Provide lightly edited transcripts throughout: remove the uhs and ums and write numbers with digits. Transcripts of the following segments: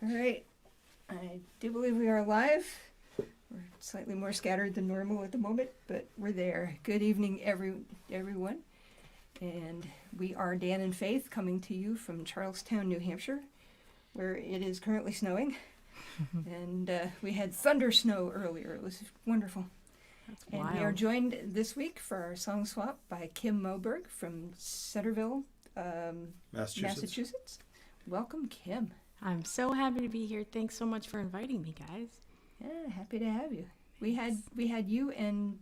All right. I do believe we are live. We're slightly more scattered than normal at the moment, but we're there. Good evening, everyone. And we are Dan and Faith coming to you from Charlestown, New Hampshire, where it is currently snowing. And we had thunder snow earlier. It was wonderful. That's and wild. we are joined this week for our song swap by Kim Moberg from Centerville, Massachusetts. Welcome, Kim. I'm so happy to be here. Thanks so much for inviting me, guys. Yeah, happy to have you. We had you and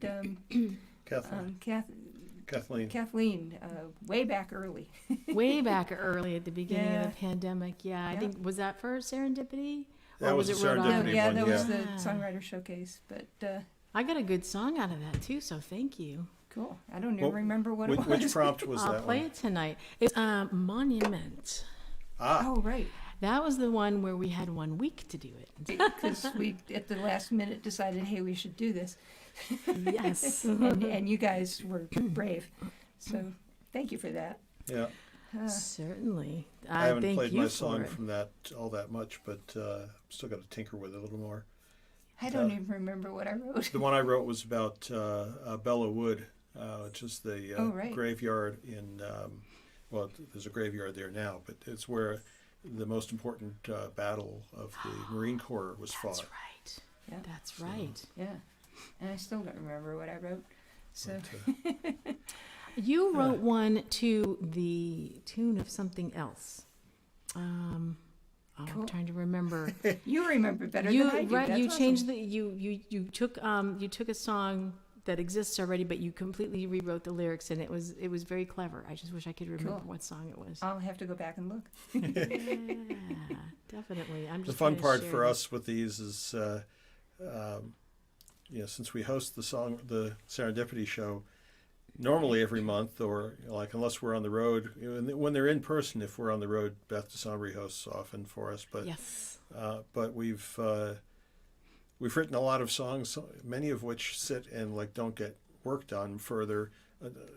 Kathleen way back early. Way back early at the beginning of Yeah. the pandemic. Yeah, I think, was that for Serendipity? That Or was it a Rhode Serendipity Island? one, Yeah, that was yeah. the songwriter showcase. But I got a good song out of that too, so thank you. cool. I don't even Well, remember what it was. Which prompt was I'll that play one? it tonight. It's Monument. Ah, Oh, right. That was the one where we had 1 week to do it. Because we, at the last minute, decided, hey, we should do this. Yes. And you guys were brave. So thank you for that. yeah. Certainly. I haven't thank played you my for song it. from that all that much, but still got to tinker with it a little more. I don't even remember what I wrote. The one I wrote was about Bella Wood, which is the Oh, right. graveyard in, well, there's a graveyard there now, but it's where the most important battle of the Marine Corps was That's fought. right. Yeah. That's right. Yeah. And I still don't remember what I wrote. So But, You wrote one to the tune of something else. I'm Cool. trying to remember. you remember better you than I do. right, That's you awesome. changed the you took a song that exists already, but you completely rewrote the lyrics, and it was very clever. I just wish I could remember Cool. what song it was. I'll have to go back and look. Yeah, definitely. I'm the just fun trying to part share for it. us with these is, since we host the Serendipity show, normally every month, or like unless we're on the road, when they're in person, if we're on the road, Beth DeSombre hosts often for us. But Yes. but we've written a lot of songs, many of which sit and like don't get worked on further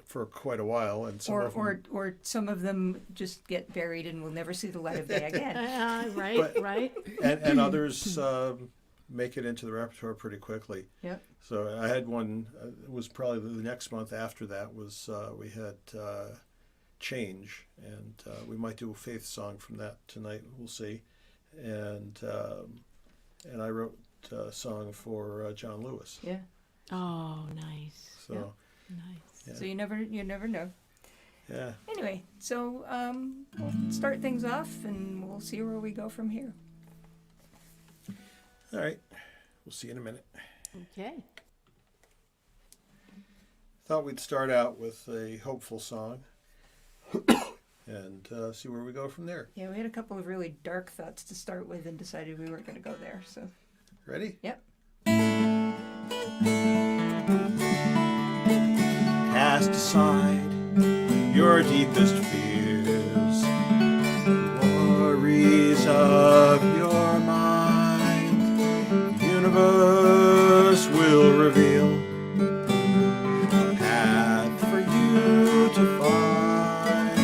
for quite a while, and some of them, Or some of them just get buried and will never see the light of day again. Right. But- right. and others make it into the repertoire pretty quickly. Yep. So I had one. It was probably the next month after that was we had Change, and we might do a Faith song from that tonight. We'll see. And I wrote a song for John Lewis. Yeah. Oh, nice. So Yep. Nice. yeah. So you never know. yeah. Anyway, so we'll start things off and we'll see where we go from here. All right. We'll see you in a minute. Okay. Thought we'd start out with a hopeful song and see where we go from there. Yeah, we had a couple of really dark thoughts to start with and decided we weren't going to go there. So Ready? yep. Cast aside your deepest fears, worries of your mind. The universe will reveal a path for you to find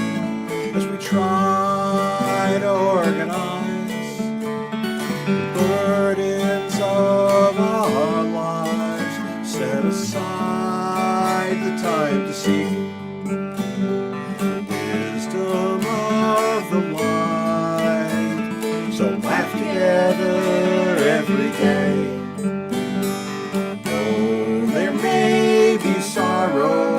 as we try to organize the burdens of our lives. Set aside the time to seek the wisdom of the light. So laugh together every day. Though there may be sorrow,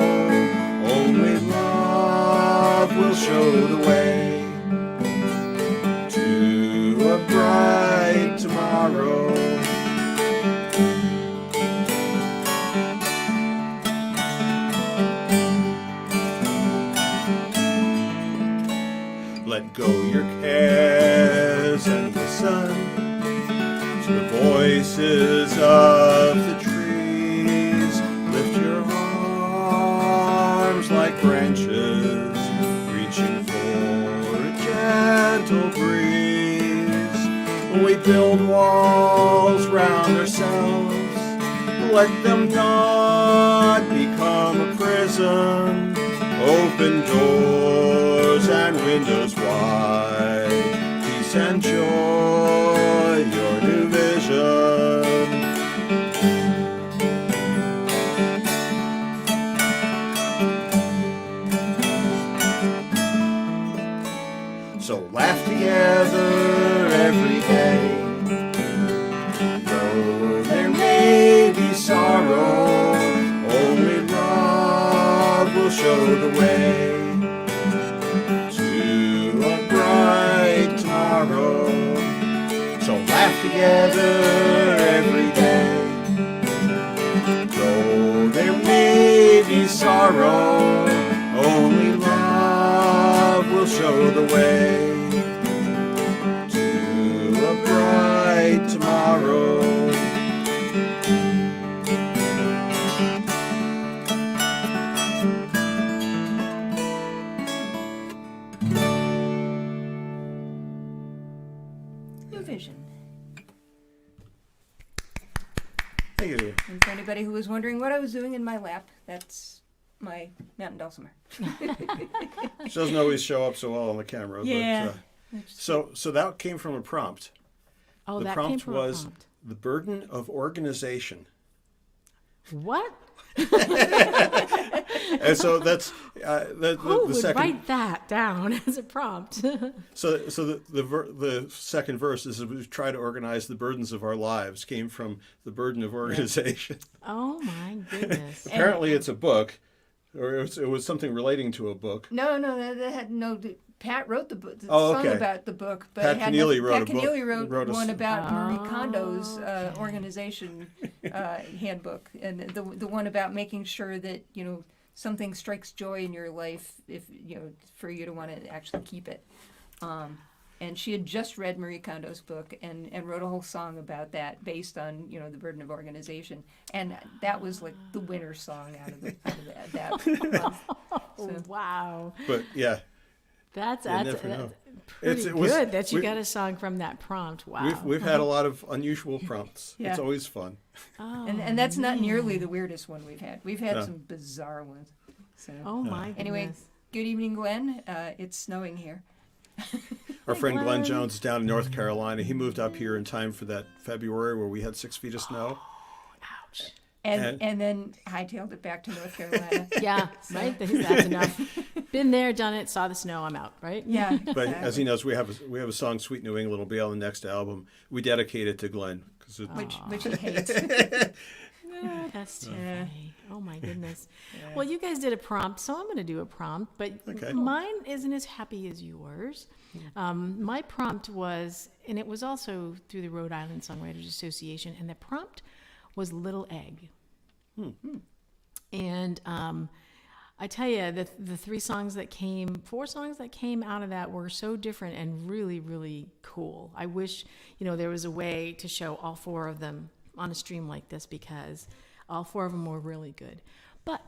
only love will show the way to a bright tomorrow. Let go your cares and listen to the voices of the trees. Lift your arms like branches, reaching for a gentle breeze. When we build walls round ourselves, let them not become a prison. Open doors and windows wide, peace and joy So laugh together every day. Though there may be sorrow, only love will show the way to a bright tomorrow. So laugh together every day. Though there may be sorrow, only love will show the way to a bright tomorrow. New Vision. Thank you. And for anybody who was wondering what I was doing in my lap, that's my mountain dulcimer. She doesn't always show up so well on the camera. Yeah. But, so that came from a prompt. Oh, The that prompt came from was a prompt. the burden of organization. What? And so that's Who the would second. write that down as a prompt? So the second verse is we try to organize the burdens of our lives came from the burden of organization. Oh my goodness. Apparently, it's a book, or it was something relating to a book. No, that had no. Pat wrote the book, the Oh, song okay. about the book, but Pat it had Keneally no, wrote Pat a book- Keneally wrote a one s- about Marie Kondo's okay. organization handbook, and the one about making sure that something strikes joy in your life, if for you to want to actually keep it. And she had just read Marie Kondo's book and wrote a whole song about that based on the burden of organization, and that was like the winner song out of that month. So, Wow. But yeah, That's You never know. pretty It was- good that you we- got a song from that prompt. Wow. we've had a lot of unusual prompts. Yeah. It's always fun. Oh, and that's not nearly the weirdest one we've had. We've had No. some bizarre ones. So oh my goodness. anyway, good evening, Glenn. It's snowing here. Our Hi, friend Glenn Glenn. Jones is down in North Carolina. He moved up here in time for that February where we had 6 feet of snow. Ouch. And then hightailed it back to North Carolina. Yeah, right. That's enough. Been there, done it, saw the snow. I'm out. Right. Yeah. But as he knows, we have a song, "Sweet New England," will be on the next album. We dedicate it to Glenn because Which he hates. That's too Yeah. funny. Oh my goodness. Well, you guys did a prompt, so I'm going to do a prompt, but Okay. mine isn't as happy as yours. My prompt was, and it was also through the Rhode Island Songwriters Association, and the prompt was "Little Egg." And I tell you, the 4 songs that came out of that were so different and really, really cool. I wish, there was a way to show all 4 of them on a stream like this, because all 4 of them were really good. But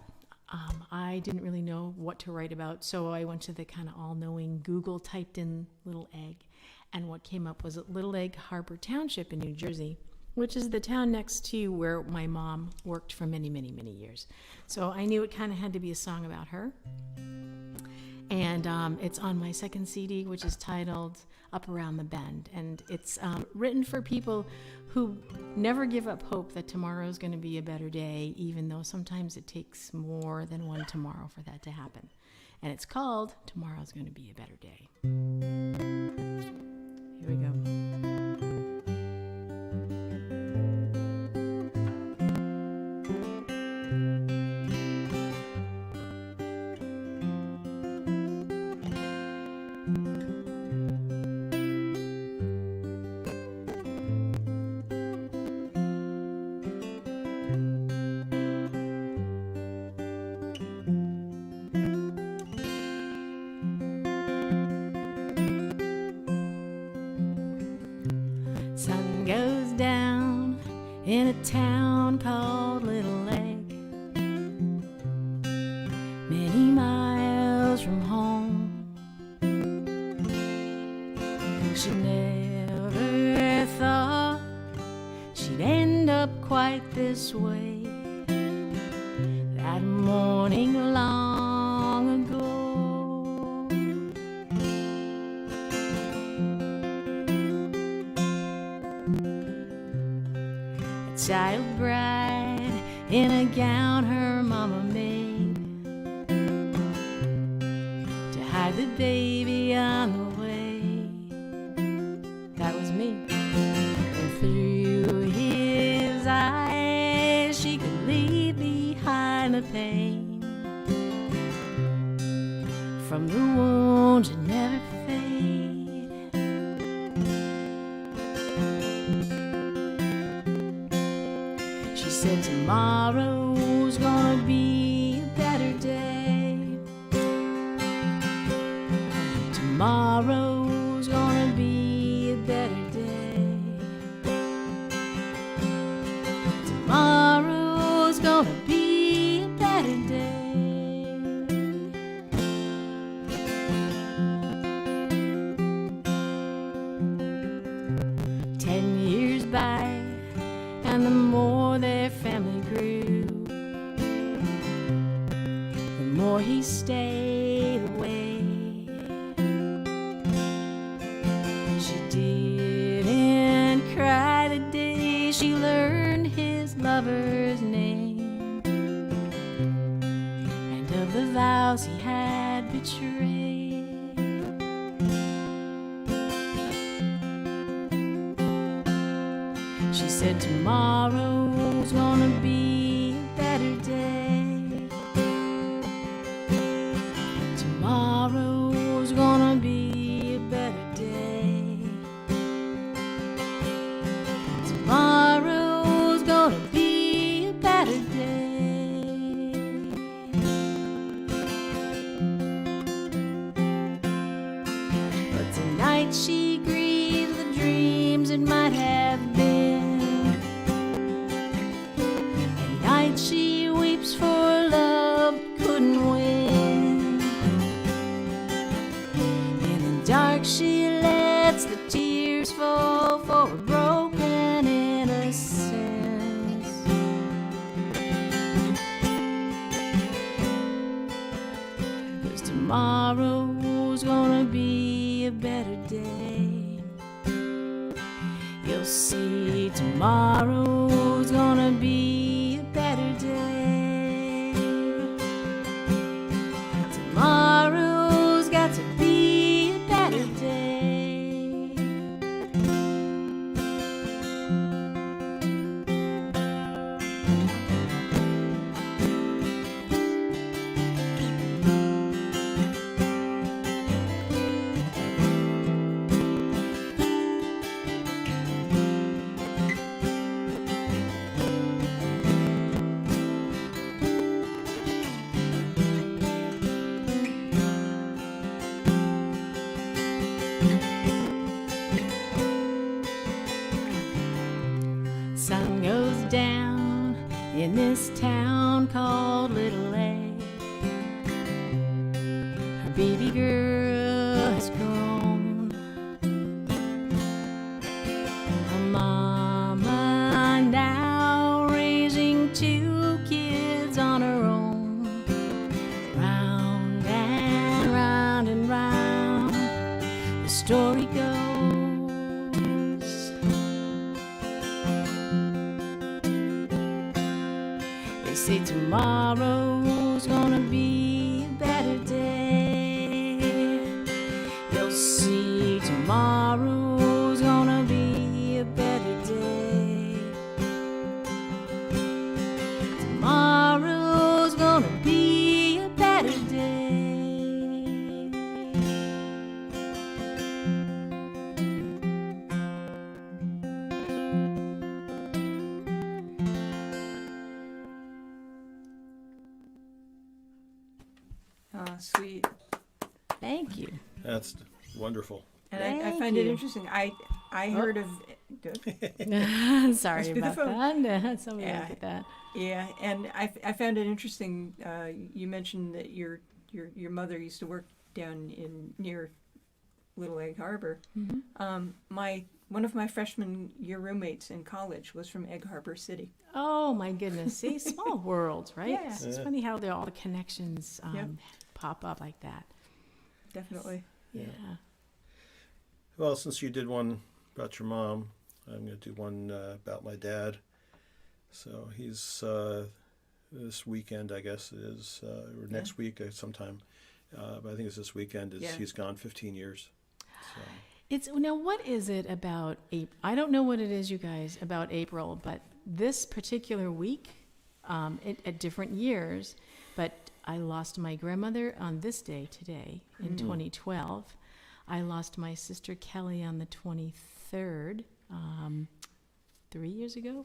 I didn't really know what to write about, so I went to the kind of all-knowing Google, typed in Little Egg, and what came up was Little Egg Harbor Township in New Jersey, which is the town next to where my mom worked for many, many, many years. So I knew it kind of had to be a song about her. And it's on my second CD, which is titled Up Around the Bend. And it's written for people who never give up hope that tomorrow's going to be a better day, even though sometimes it takes more than one tomorrow for that to happen. And it's called Tomorrow's Going to Be a Better Day. Here we go. Sun goes down in a town called Little Egg, many miles from home. She never thought she'd end up quite this way, that morning long ago. Child bride in a gown her mama made to hide the baby on the way. pain from the wounds that never fade. She said tomorrow's gonna be a better day. Tomorrow's gonna be a better day. Tomorrow's gonna be a better day. 10 years by, and the more their family grew, the more he stayed away. She didn't cry the day she learned his lover's name, and of the vows he had betrayed. She said tomorrow's gonna be a better day. Tomorrow's gonna be a better day. Tomorrow's gonna be a better day. But tonight she grieves the dreams it might have been. At night she weeps for love couldn't win. In the dark she lets the tears fall for a broken innocence. 'Cause tomorrow's gonna be a better day. You'll see tomorrow's gonna be a better day. Tomorrow's got to be a better day. Sun goes down in this town called Little A. Her baby girl has grown. Her mama now raising 2 kids on her own. Round and round and round the story goes. They say tomorrow's gonna be a better day. You'll see tomorrow's gonna be a better day. Tomorrow's gonna be a better day. Ah, sweet. Thank you. That's wonderful. And I Thank find it you. interesting. I heard of good. Sorry Must be the about phone. that. Somebody Yeah. look at that. Yeah, and I found it interesting. You mentioned that your mother used to work down in near Little Egg Harbor. One of my freshman year roommates in college was from Egg Harbor City. Oh my goodness! See, small world, right? Yeah. It's funny how all the connections Yep. pop up like that. Definitely. Yeah. Well, since you did one about your mom, I'm going to do one about my dad. So he's this weekend, I guess it is, or next week sometime. But I think it's this weekend. He's gone 15 years. So. It's now. What is it about April? I don't know what it is, you guys, about April, but this particular week, at different years. But I lost my grandmother on this day today in 2012. I lost my sister Kelly on the 23rd,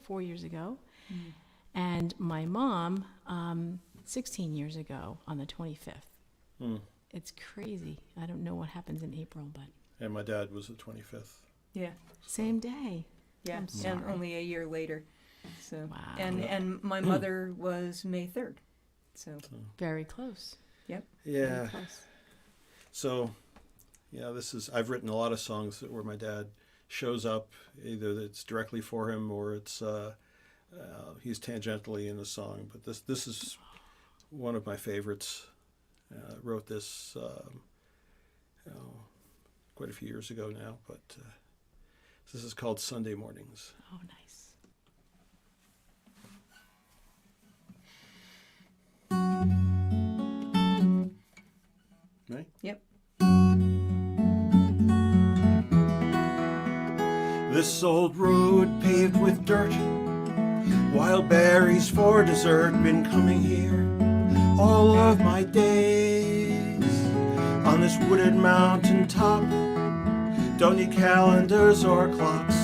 4 years ago. And my mom 16 years ago on the 25th. It's crazy. I don't know what happens in April, but. And my dad was the 25th. Yeah. Same day. Yeah. I'm And sorry. only a year later. So. Wow. And my mother was May 3rd. So. Very close. Yep. Yeah. Very close. So, yeah, I've written a lot of songs where my dad shows up, either it's directly for him or it's he's tangentially in the song. But this is one of my favorites. Wrote this quite a few years ago now, but this is called Sunday Mornings. Oh, nice. Right? Yep. This old road paved with dirt, wild berries for dessert, been coming here all of my days. On this wooded mountain top, don't need calendars or clocks,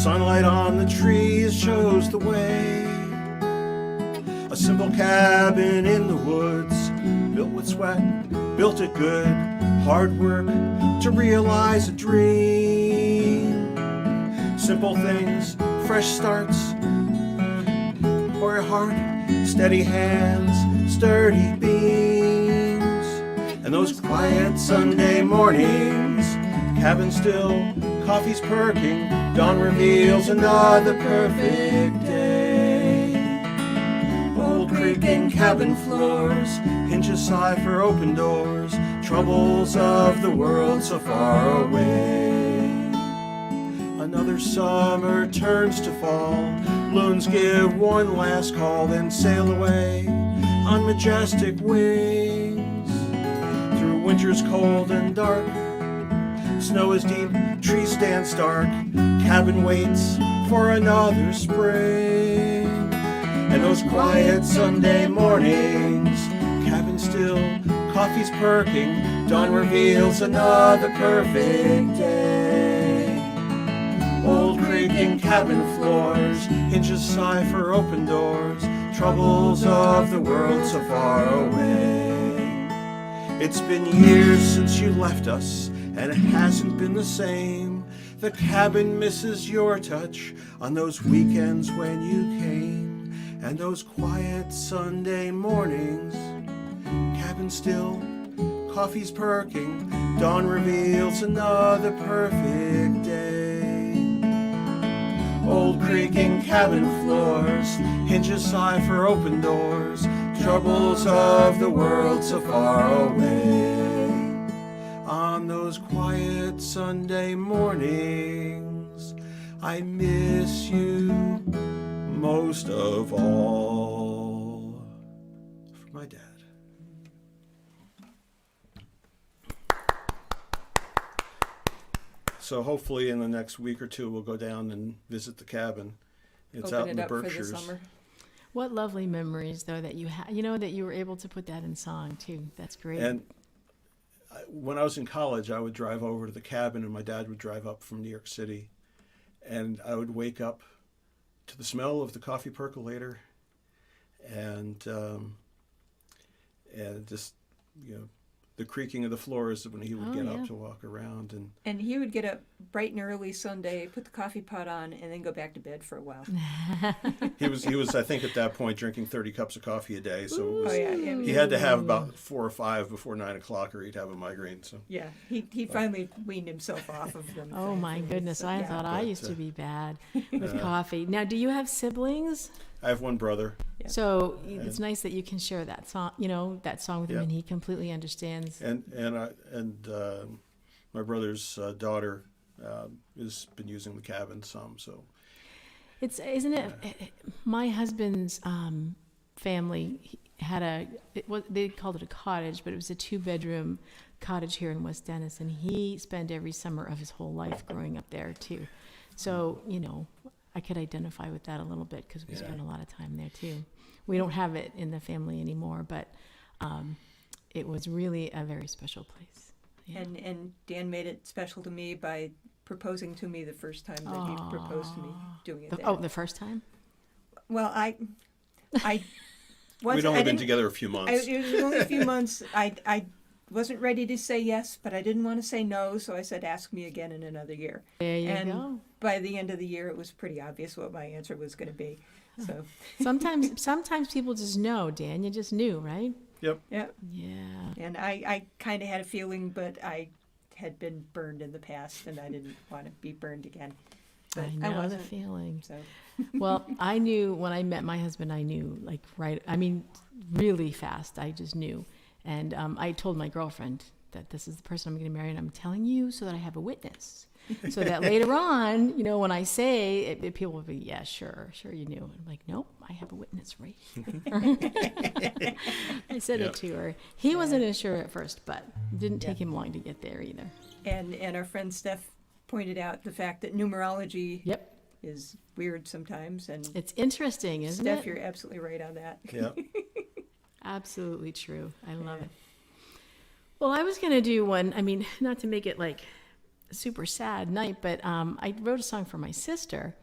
sunlight on the trees shows the way. A simple cabin in the woods, built with sweat, built it good, hard work to realize a dream. Simple things, fresh starts, pour your heart, steady hands, sturdy beams. And those quiet Sunday mornings, cabin still, coffee's perking, dawn reveals another perfect day. Old creaking cabin floors, hinges sigh for open doors, troubles of the world so far away. Another summer turns to fall, loons give one last call, then sail away on majestic wings. Through winters cold and dark, snow is deep, trees stand stark, cabin waits for another spring. And those quiet Sunday mornings, cabin still, coffee's perking, dawn reveals another perfect day. Old creaking cabin floors, hinges sigh for open doors, troubles of the world so far away. It's been years since you left us, and it hasn't been the same. The cabin misses your touch on those weekends when you came, and those quiet Sunday mornings, cabin still, coffee's perking, dawn reveals another perfect day. Old creaking cabin floors, hinges sigh for open doors, troubles of the world so far away. On those quiet Sunday mornings, I miss you most of all. For my dad. So hopefully in the next week or two we'll go down and visit the cabin. It's Open out it in the up for the Berkshires. summer. What lovely memories, though, that you had. You know, that you were able to put that in song, too. That's great. And when I was in college, I would drive over to the cabin, and my dad would drive up from New York City, and I would wake up to the smell of the coffee percolator, and just, you know, the creaking of the floors when he would get up to walk around. And he would get up bright and early Sunday, put the coffee pot on, and then go back to bed for a while. He was I think at that point drinking 30 cups of coffee a day, so it was, Yeah. he had to have about 4 or 5 before 9 o'clock, or he'd have a migraine. So Yeah, he finally weaned himself off of them. Oh, my thankfully. goodness. So, I yeah. thought I But, used to be bad with coffee. Now, do you have siblings? I have one brother. Yeah. So it's nice that you can share that song, that song with him, Yeah. and he completely understands. And my brother's daughter has been using the cabin some. So Isn't it? My husband's family had they called it a cottage, but it was a 2-bedroom cottage here in West Dennis, and he spent every summer of his whole life growing up there too. So I could identify with that a little bit because we Yeah. spent a lot of time there too. We don't have it in the family anymore, but it was really a very special place. Yeah. And Dan made it special to me by proposing to me the first time that he proposed to me doing it there. The first time? Well, I once We'd I only been didn't- together a few months. It was only a few months. I wasn't ready to say yes, but I didn't want to say no, so I said, ask me again in another year. There you And go. by the end of the year, it was pretty obvious what my answer was going to be. So, Sometimes people just know, Dan. You just knew, right? Yep. yeah. Yeah. And I kind of had a feeling, but I had been burned in the past, and I didn't want to be burned again. But I know the wasn't. feeling. So, Well, I knew when I met my husband, I knew really fast. I just knew. And I told my girlfriend that this is the person I'm going to marry, and I'm telling you so that I have a witness. So that later on, when I say it, people will be, yeah, sure you knew. I'm like, nope, I have a witness right here. I said Yep. it to her. He wasn't as sure at first, but it didn't take him long to get there either. and our friend Steph pointed out the fact that numerology Yep. is weird sometimes, and It's interesting, isn't Steph, it? you're absolutely right on that. Yeah. Absolutely true. I love Yeah. it. Well, I was going to do one, not to make it like a super sad night, but I wrote a song for my sister,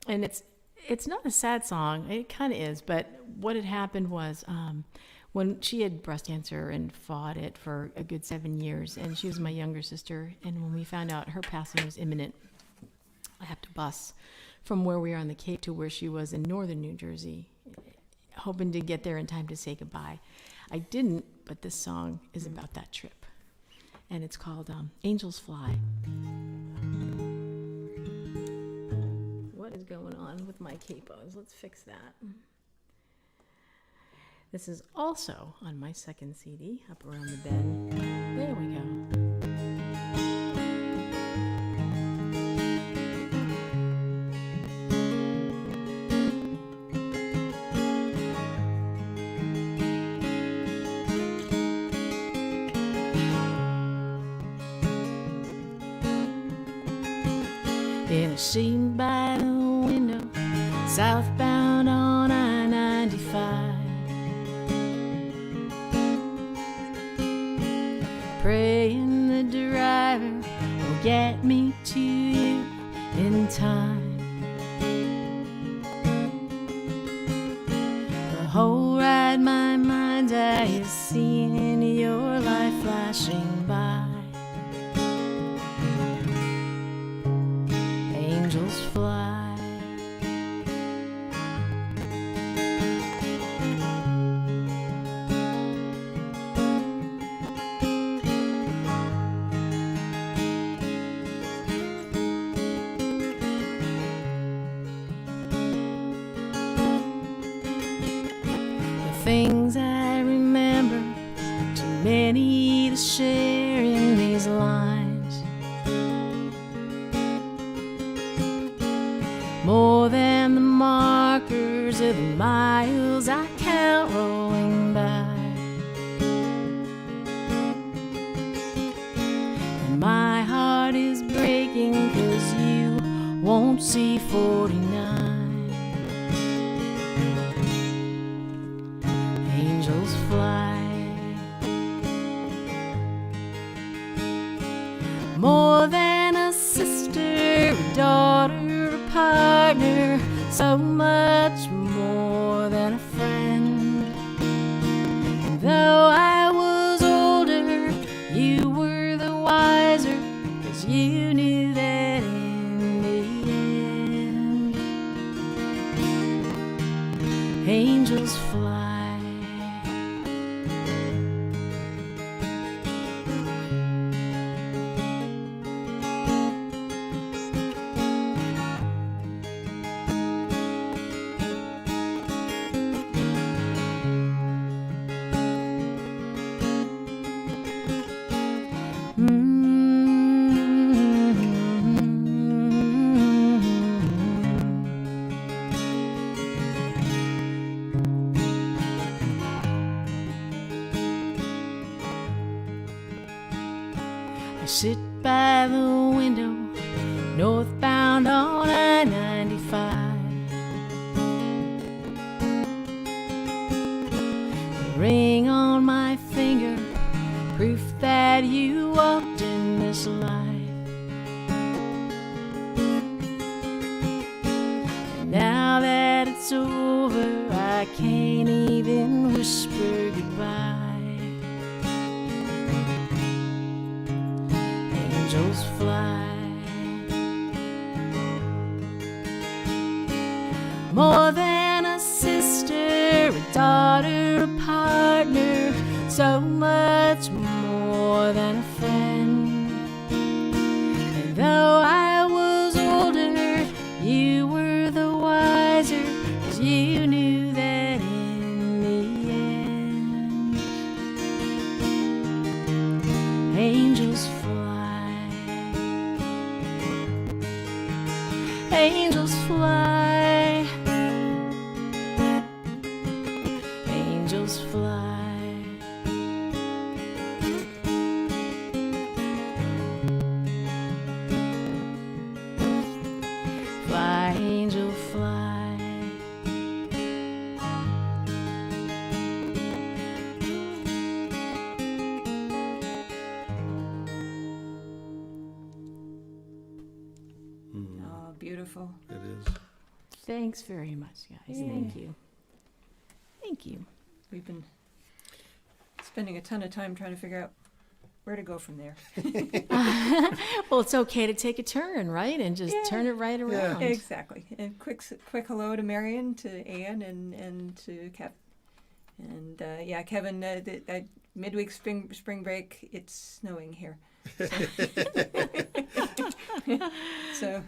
and it's not a sad song. It kind of is, but what had happened was when she had breast cancer and fought it for a good 7 years, and she was my younger sister, and when we found out her passing was imminent, I had to bus from where we are on the Cape to where she was in northern New Jersey, hoping to get there in time to say goodbye. I didn't, but this song is about that trip. And it's called Angels Fly. What is going on with my capos? Let's fix that. This is also on my second CD, Up Around the Bend. There we go. In a seat by the window, southbound on I-95. Praying the driver will get me to you in time. The whole ride, my mind's eye is seeing your life flashing by. Angels fly. The things I remember, too many to share in these lines. More than the markers of the miles I count rolling by. And my heart is breaking 'cause you won't see 49. Angels fly. More than a sister, a daughter, a partner, so much more than a friend. And though I was older, you were the wiser, 'cause you knew that in the end, angels fly. I sit by the window, northbound on I-95. this life. And now that it's over, I can't even whisper goodbye. Angels fly more than a sister, a daughter, a partner, so much more than a friend. And though I was older, you were the wiser, 'cause you knew that in the end, angels fly, angels fly, angels fly. Fly, angel, fly. Oh, beautiful. It is. Thanks very much, guys. Yeah. Thank you. Thank you. We've been spending a ton of time trying to figure out where to go from there. Well, it's okay to take a turn, right? And just Yeah. turn it right around. Exactly. And quick hello to Marion, to Anne, and to Kev. And yeah, Kevin, midweek spring break, it's snowing here. So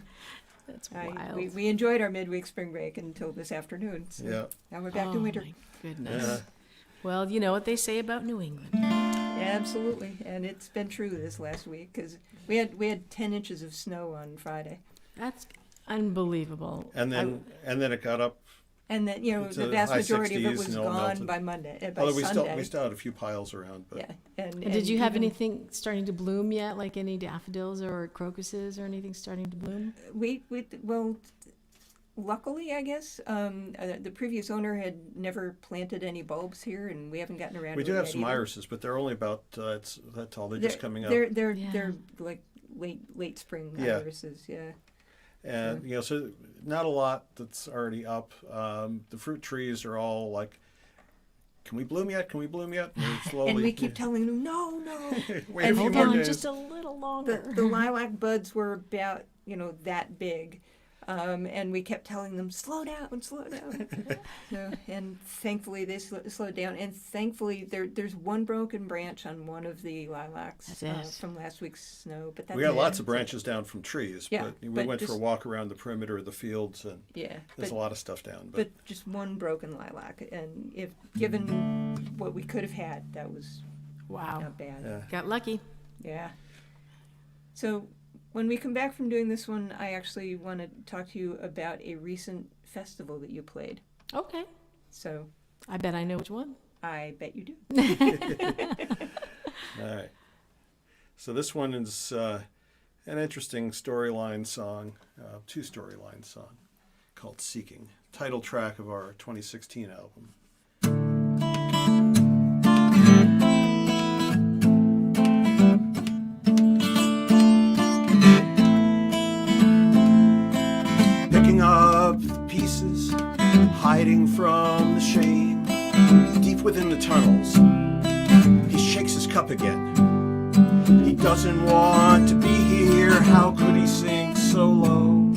That's wild. we enjoyed our midweek spring break until this afternoon. So Yeah. now we're back to winter. My goodness. Yeah. Well, you know what they say about New England. Absolutely, and it's been true this last week because we had 10 inches of snow on Friday, That's unbelievable. And then it got up. and then the It's vast high majority of it 60s was and all gone melted. by Monday. By Although Sunday. we still had a few piles around, but Yeah, and Did you have even- anything starting to bloom yet, like any daffodils or crocuses or anything starting to bloom? Well, luckily, I guess the previous owner had never planted any bulbs here, and we haven't gotten around. we to do it have yet some either. irises, but they're only about that tall. They're just coming up. They're Yeah. like late spring Yeah. irises. Yeah. And so not a lot that's already up. The fruit trees are all like, "Can we bloom yet? Can we bloom yet?" And they're slowly. And we keep telling them, no. Wait a and few Hold more on days. just a little longer. The lilac buds were about that big, and we kept telling them slow down. So, and thankfully they slowed down, and thankfully there's one broken branch on one of the lilacs That's it. from last week's snow. But that's We got it. lots of branches down from trees, Yeah, but we but went for a just- walk around the perimeter of the fields, and Yeah, there's but, a lot of stuff down. but just one broken lilac, and if given what we could have had, that was Wow. not bad. yeah. Got lucky. Yeah. So when we come back from doing this one, I actually want to talk to you about a recent festival that you played. Okay. So I bet I know which one. I bet you do. All right. So this one is an interesting storyline song, two storyline song called "Seeking," title track of our 2016 album. Picking up the pieces, hiding from the shame, deep within the tunnels, he shakes his cup again. He doesn't want to be here, how could he sink so low,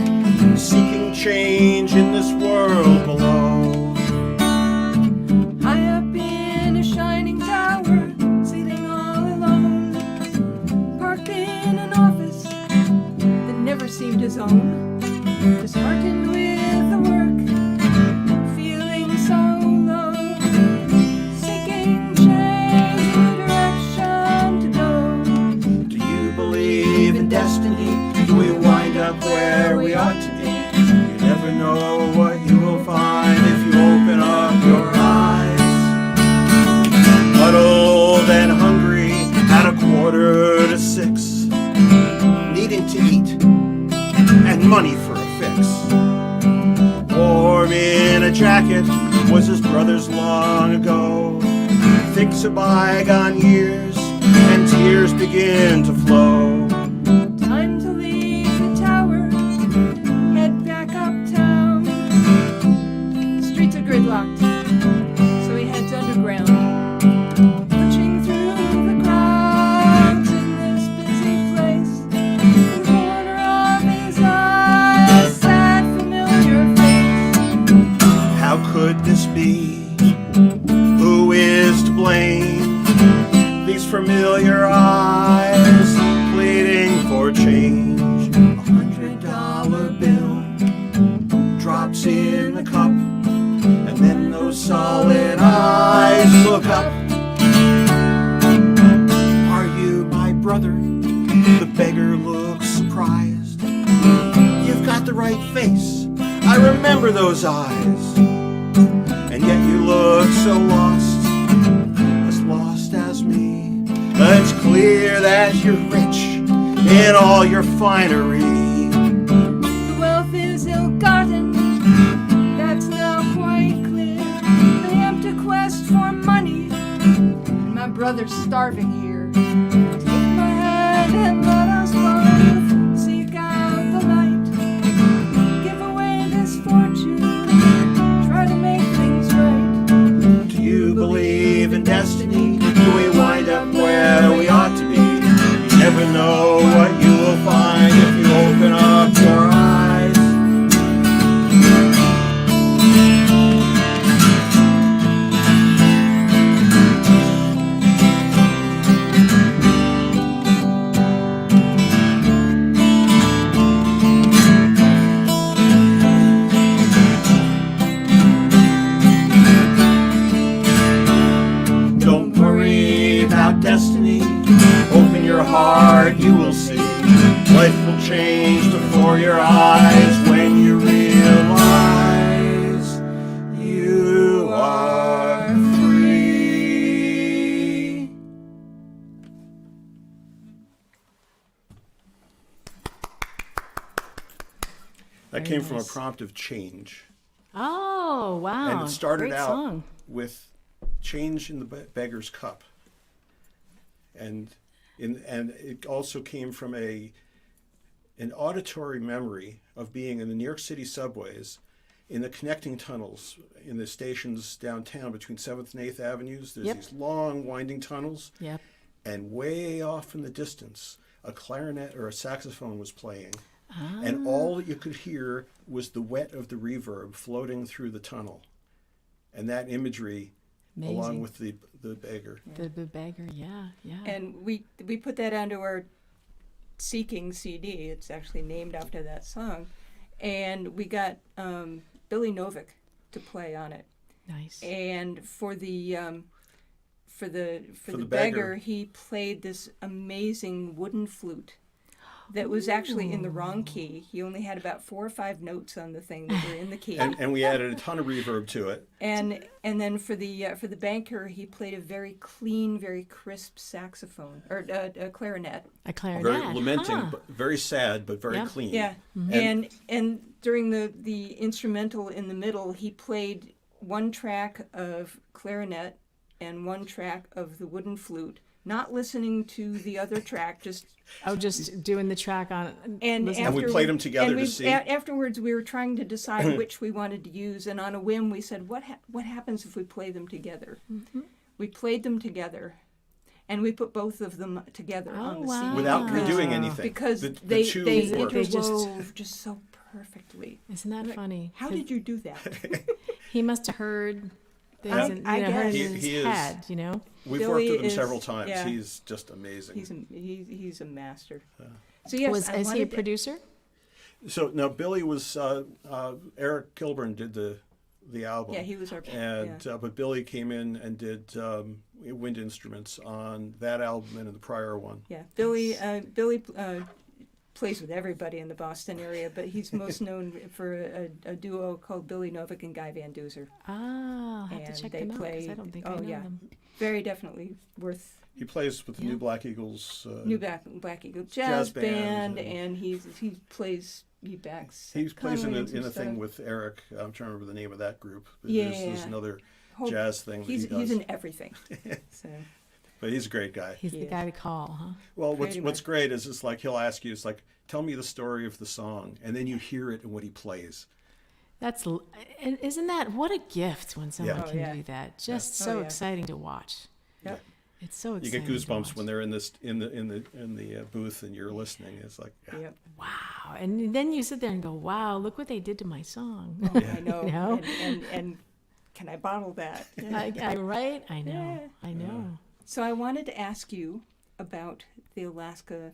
seeking change in this world below. High up in a shining tower, sailing all alone, parked in an office that never seemed his own. Disheartened with the work, feeling so low, seeking change, new direction to go. Do you believe in destiny? Do we wind up where we ought to be? You never know what you will find if you open up your eyes. Huddled and hungry at 5:45, needing to eat and money for a fix. Warm in a jacket was his brother's long ago. Thinks of bygone years and tears begin to flow. beggar looks surprised. You've got the right face, I remember those eyes. And yet you look so lost as me. It's clear that you're rich in all your finery. The wealth is ill-gotten, that's now quite clear. The empty quest for money, and my brother's starving here. Take my hand and let us both seek out the light. Give away this fortune, try to make things right. Do you believe in destiny? Do we wind up where we ought to be? You never know what you will find if you open up your eyes. Don't worry about destiny. Open your heart, you will see. Life will change before your eyes when you realize you are free. That Very came from a nice. prompt of change. Oh, wow. And it started Great out song. with change in the beggar's cup. And it also came from an auditory memory of being in the New York City subways, in the connecting tunnels, in the stations downtown between 7th and 8th Avenues. There's Yep. these long winding tunnels, Yep. and way off in the distance, a clarinet or a saxophone was playing. Ah. And all that you could hear was the wet of the reverb floating through the tunnel. And that imagery, Amazing. along with the beggar. The beggar, yeah, yeah. And we put that onto our Seeking CD. It's actually named after that song. And we got Billy Novick to play on it. Nice. And for the beggar, beggar, he played this amazing wooden flute that was actually in the wrong key. He only had about 4 or 5 notes on the thing that were in the key. And we added a ton of reverb to it. And then for the banker, he played a very clean, very crisp saxophone or a clarinet. A clarinet. Very lamenting, Huh. but very sad, but very Yep. clean. Yeah, and during the instrumental in the middle, he played one track of clarinet and one track of the wooden flute, not listening to the other track, just. Oh, just doing the track on. And listening- And we played them together and to we, see. Afterwards, we were trying to decide which we wanted to use, and on a whim, we said, "What happens if we play them together?" Mm-hmm. We played them together, and we put both of them together on the wow. CD Without Because- redoing anything. because the they two worked. they just- interwove just so perfectly. Isn't that funny? How 'Cause did you do that? He must have heard things I- in, I heard guess. in his He is- head, you know? We've Billy worked with him is- several times. yeah. He's just amazing. He's a master. So yes, Is he a wanted to- producer? So now Billy was Eric Kilburn did the album. Yeah, he was our. And but Billy came in and did wind instruments on that album and in the prior one. Yeah, Billy plays with everybody in the Boston area, but he's most known for a duo called Billy Novick and Guy Van Duzer. Ah, I'll have And to check they them out because play- I don't think oh, I know yeah. them. Very definitely worth He plays with the Yeah. New Black Eagles. New Black Eagle Jazz Jazz band Band, and he backs. He plays in Conway's a and thing stuff. with Eric. I'm trying to remember the name of that group. Yeah. There's another Hope- jazz thing that He's he does. he's in everything. So But he's a great guy. He's the Yeah. guy to call, huh? Well, Pretty what's much. great is it's like he'll ask you, it's like, tell me the story of the song, and then you hear it in what he plays. And isn't that what a gift when someone Yeah. Oh, can yeah. do that? Just Oh, so yeah. exciting to watch. Yep. It's so You exciting. get to goosebumps watch. when they're in the booth and you're listening. It's like, Yep. Wow, and then you sit there and go, "Wow, look what they did to my song." I know. You know? And can I bottle that? Right? I know. Yeah. I know. So I wanted to ask you about the Alaska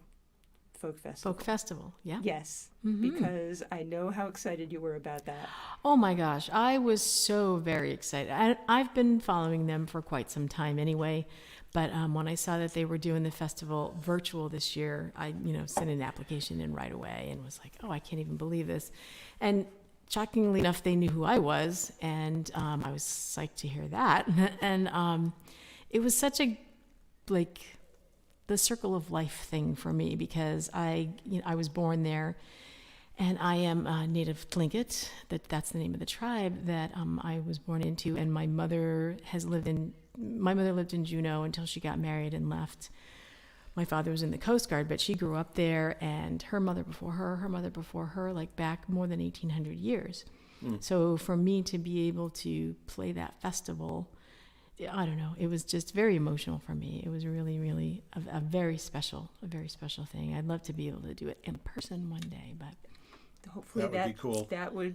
Folk Festival. Folk Festival, yeah. Yes, Mhm. because I know how excited you were about that. Oh my gosh, I was so very excited. I've been following them for quite some time anyway, but when I saw that they were doing the festival virtual this year, I sent an application in right away and was like, oh, I can't even believe this. And shockingly enough, they knew who I was, and I was psyched to hear that. And it was such a the circle of life thing for me, because I was born there. And I am native Tlingit. That's the name of the tribe that I was born into. And my mother lived in Juneau until she got married and left. My father was in the Coast Guard, but she grew up there, and her mother before her, like back more than 1,800 years. So for me to be able to play that festival, I don't know, it was just very emotional for me. It was really, really a very special thing. I'd love to be able to do it in person one day, but hopefully That would be cool. That will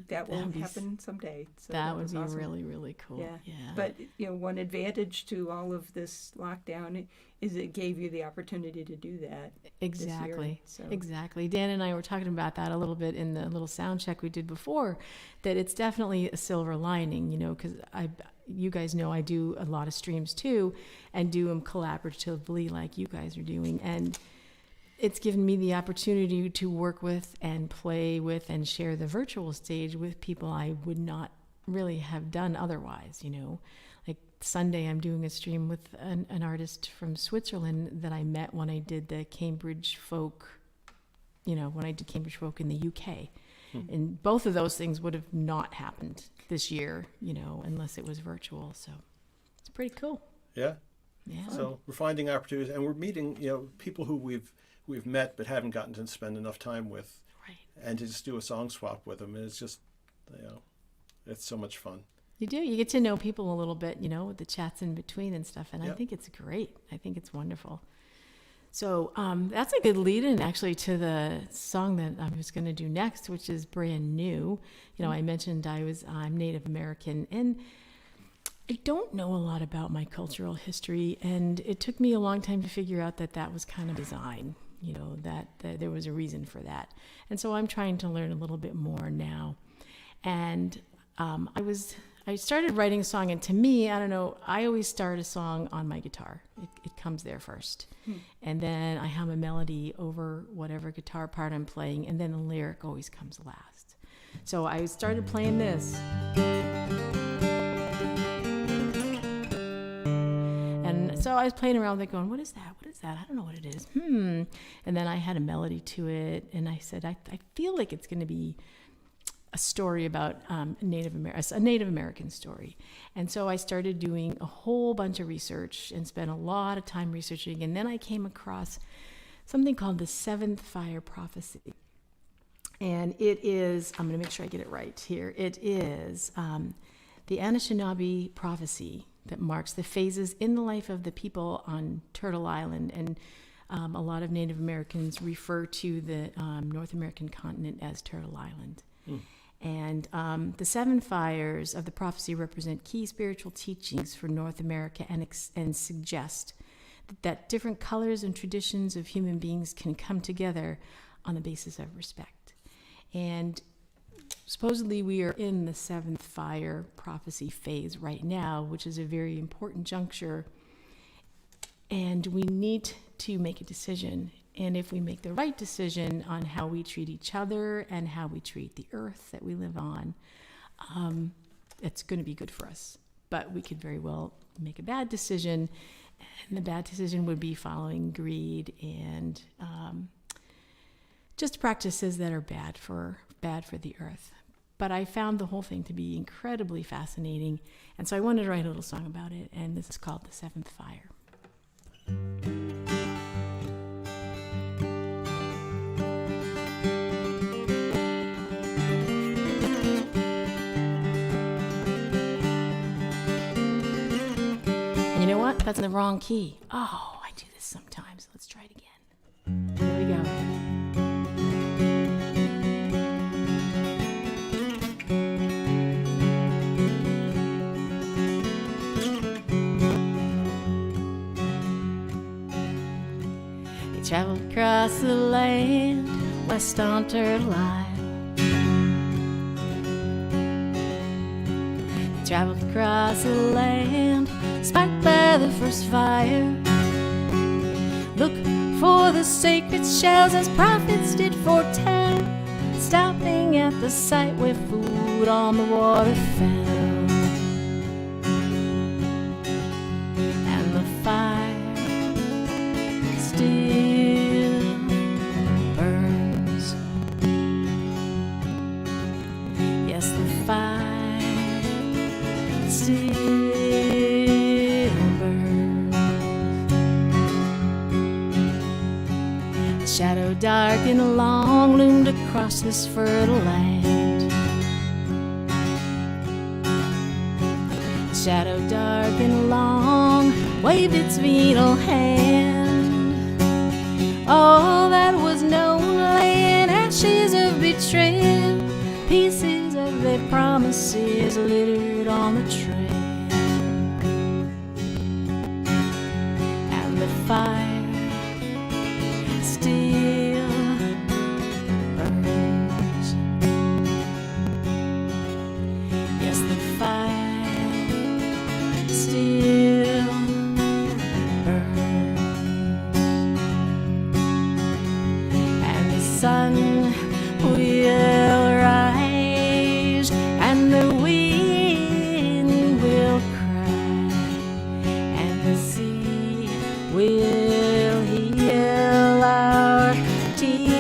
happen someday. So that would be awesome. really, really cool. Yeah. But one advantage to all of this lockdown is it gave you the opportunity to do that. Exactly. This year, so. Exactly. Dan and I were talking about that a little bit in the little sound check we did before, that it's definitely a silver lining, because you guys know I do a lot of streams too, and do them collaboratively like you guys are doing. And it's given me the opportunity to work with and play with and share the virtual stage with people I would not really have done otherwise, Like Sunday, I'm doing a stream with an artist from Switzerland that I met when I did the Cambridge Folk, when I did Cambridge Folk in the UK. And both of those things would have not happened this year, unless it was virtual. So it's pretty cool. Yeah. Yeah. So we're finding opportunities, and we're meeting, people who we've met but haven't gotten to spend enough time with, Right. and to just do a song swap with them. And it's just, it's so much fun. You do. You get to know people a little bit, with the chats in between and stuff. And I Yep. think it's great. I think it's wonderful. So that's a good lead-in, actually, to the song that I was going to do next, which is brand new. I mentioned I'm Native American, and I don't know a lot about my cultural history, and it took me a long time to figure out that was kind of design, that there was a reason for that. And so I'm trying to learn a little bit more now. And I started writing a song, and to me, I don't know, I always start a song on my guitar. It comes there first. And then I hum a melody over whatever guitar part I'm playing, and then the lyric always comes last. So I started playing this. And so I was playing around with it going, what is that? What is that? I don't know what it is. And then I had a melody to it, and I said, I feel like it's going to be a story about a Native American story. And so I started doing a whole bunch of research and spent a lot of time researching. And then I came across something called the Seventh Fire Prophecy. And it is, I'm going to make sure I get it right here. It is the Anishinaabe prophecy that marks the phases in the life of the people on Turtle Island. And a lot of Native Americans refer to the North American continent as Turtle Island. And the seven fires of the prophecy represent key spiritual teachings for North America and suggest that different colors and traditions of human beings can come together on the basis of respect. And supposedly we are in the seventh fire prophecy phase right now, which is a very important juncture. And we need to make a decision. And if we make the right decision on how we treat each other and how we treat the earth that we live on, it's going to be good for us. But we could very well make a bad decision, and the bad decision would be following greed and just practices that are bad for the earth. But I found the whole thing to be incredibly fascinating, and so I wanted to write a little song about it, and this is called The Seventh Fire. You know what? That's in the wrong key. Oh, I do this sometimes. Let's try it again. Here we go. They traveled across the land west on Turtle Isle. He traveled across the land sparked by the first fire. Look for the sacred shells as prophets did foretell, stopping at the site where food on the water fell. And the fire still burns. Yes, the fire still burns. A shadow dark and long loomed across this fertile land. A shadow dark and long waved its venal hand. All that was known lay in ashes of betrayal, pieces of their promises littered on the trail. And the fire still burns. Yes, the fire still burns. And the sun will rise, and the wind will cry, and the sea will heal our tears.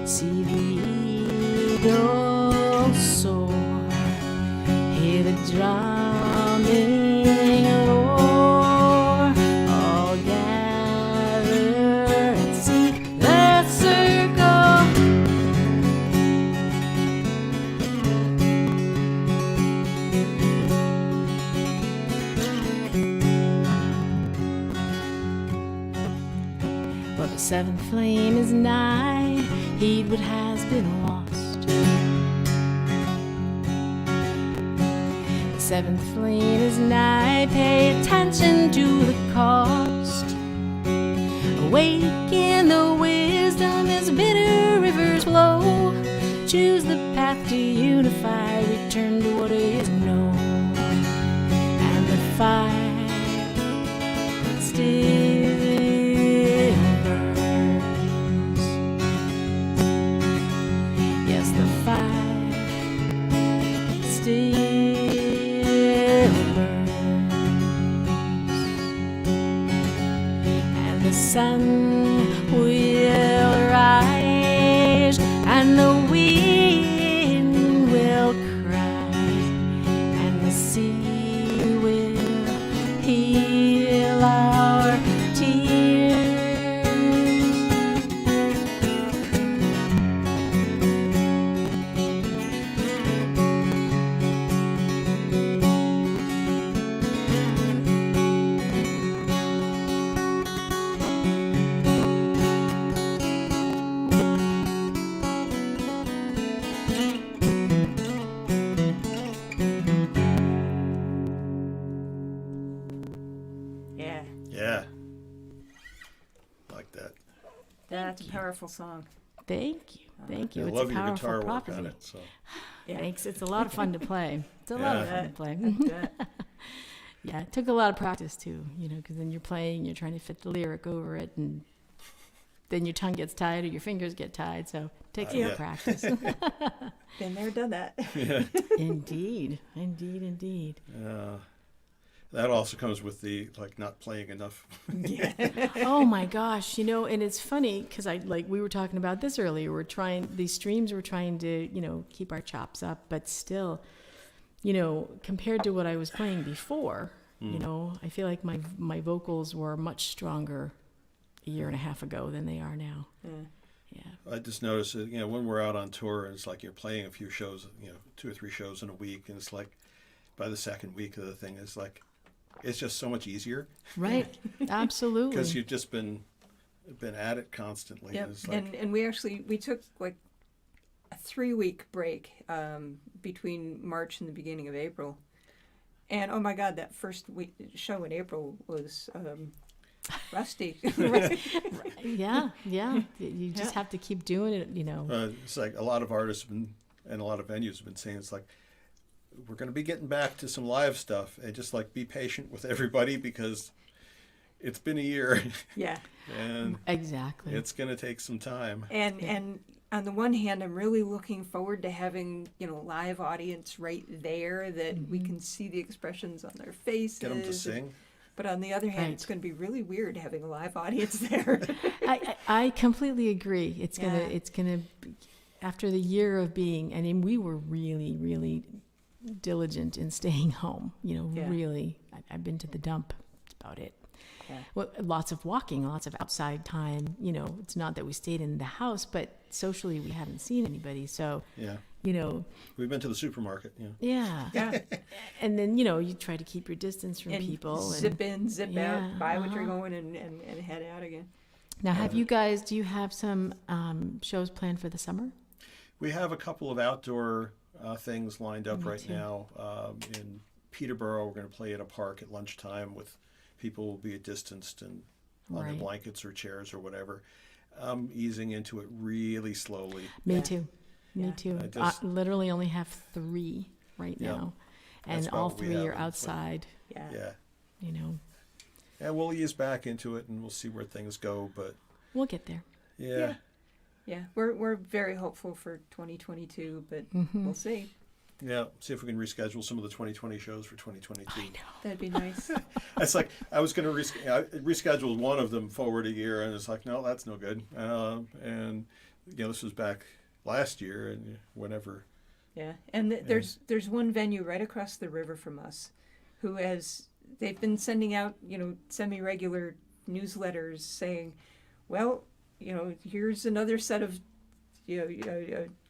See the eagle soar, hear the drumming roar, all gather and see the circle. But the seventh flame is nigh, heed what has been lost. The seventh flame is nigh, pay attention to the cost. Awaken the wisdom as bitter rivers flow. Choose the path to unify, return to what is known. And the fire still burns. Yes, the fire still burns. And the sun will rise, and the wind will cry, and the sea will heal our tears. Yeah, Yeah. Like that. that's a powerful song. Thank you. Thank you. I It's love a your powerful guitar work prophecy. on it. So Yeah. Thanks. It's a lot of fun to play. It's a lot of Yeah. fun to play. That- Yeah, it took a lot of practice too, because then you're playing, you're trying to fit the lyric over it, and then your tongue gets tied or your fingers get tied, so it takes a lot Yeah. of practice. Been there, done that. Indeed, indeed, indeed. that also comes with the not playing enough. Oh my gosh, and it's funny because we were talking about this earlier. These streams, we're trying to, keep our chops up, but still, compared to what I was playing before, I feel like my vocals were much stronger a year and a half ago than they are now. Yeah. I just noticed that, when we're out on tour and it's like you're playing a few shows, 2 or 3 shows in a week, and it's like, by the second week of the thing, it's just so much easier Right. Absolutely. because you've just been at it constantly. Yep. It's like, And we took like a 3-week break between March and the beginning of April. And oh my God, that first show in April was rusty. Yeah. You just have to keep doing it, it's like a lot of artists have been, and a lot of venues have been saying, it's like, we're going to be getting back to some live stuff, and just like be patient with everybody because it's been a year. Yeah. And Exactly. it's going to take some time. And on the one hand, I'm really looking forward to having, live audience right there that we can see the expressions on their faces. Get them to sing. But on the other hand, Right. it's going to be really weird having a live audience there. I completely agree. It's Yeah. gonna be, after the year of being, I mean, we were really, really diligent in staying home. Yeah. Really, I've been to the dump. That's about it. Yeah. Well, lots of walking, lots of outside time. It's not that we stayed in the house, but socially we hadn't seen anybody. So, Yeah. you We've been to the supermarket. Yeah. yeah. Yeah. And then, you try to keep your distance from And people. zip in, zip Yeah, out, buy what you're uh-huh. going and head out again. Now, do you have some shows planned for the summer? We have a couple of outdoor things lined up Me right too. now. In Peterborough, we're going to play at a park at lunchtime with people will be distanced and on their Right. blankets or chairs or whatever. Easing into it really slowly. Me Yeah. too. Me Yeah. too. I just- literally only have 3 right Yeah. now. That's And all about what we 3 have, are and it's like- outside, Yeah. Yeah. And we'll ease back into it and we'll see where things go. But We'll get there. yeah. Yeah. We're very hopeful for 2022, but we'll see. Yeah. See if we can reschedule some of the 2020 shows for 2022. I know. That'd be nice. It's like I was going to reschedule one of them forward a year, and it's like, no, that's no good. And this was back last year, and whenever. Yeah. And there's one venue right across the river from us who they've been sending out, semi-regular newsletters saying, well, here's another set of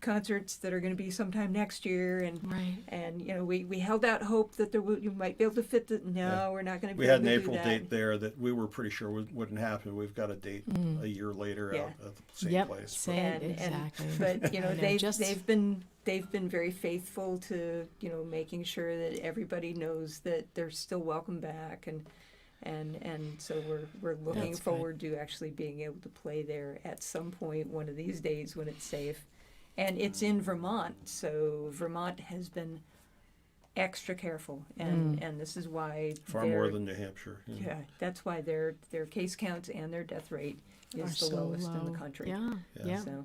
concerts that are going to be sometime next year, and Right. we held out hope that you might be able to fit the. No, Yeah. we're not going to be We able had to an do April that. date there that we were pretty sure wouldn't happen. We've got a date a year later Yeah. out at the same Yep. place. Same. And- exactly. But I know, they've been very faithful to making sure that everybody knows that they're still welcome back, and so we're looking That's good. forward to actually being able to play there at some point one of these days when it's safe. And it's in Vermont, so Vermont has been extra careful, and this is why Far more than New Hampshire. yeah, that's why their case counts and their death rate Are is the so lowest in low. the country. Yeah. Yeah. Yeah. So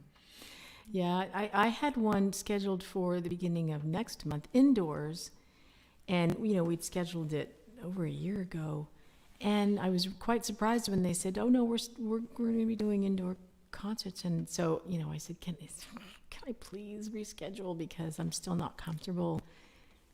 Yeah, I had one scheduled for the beginning of next month indoors, and we'd scheduled it over a year ago, and I was quite surprised when they said, "Oh no, we're going to be doing indoor concerts," and so I said, "Can I please reschedule because I'm still not comfortable,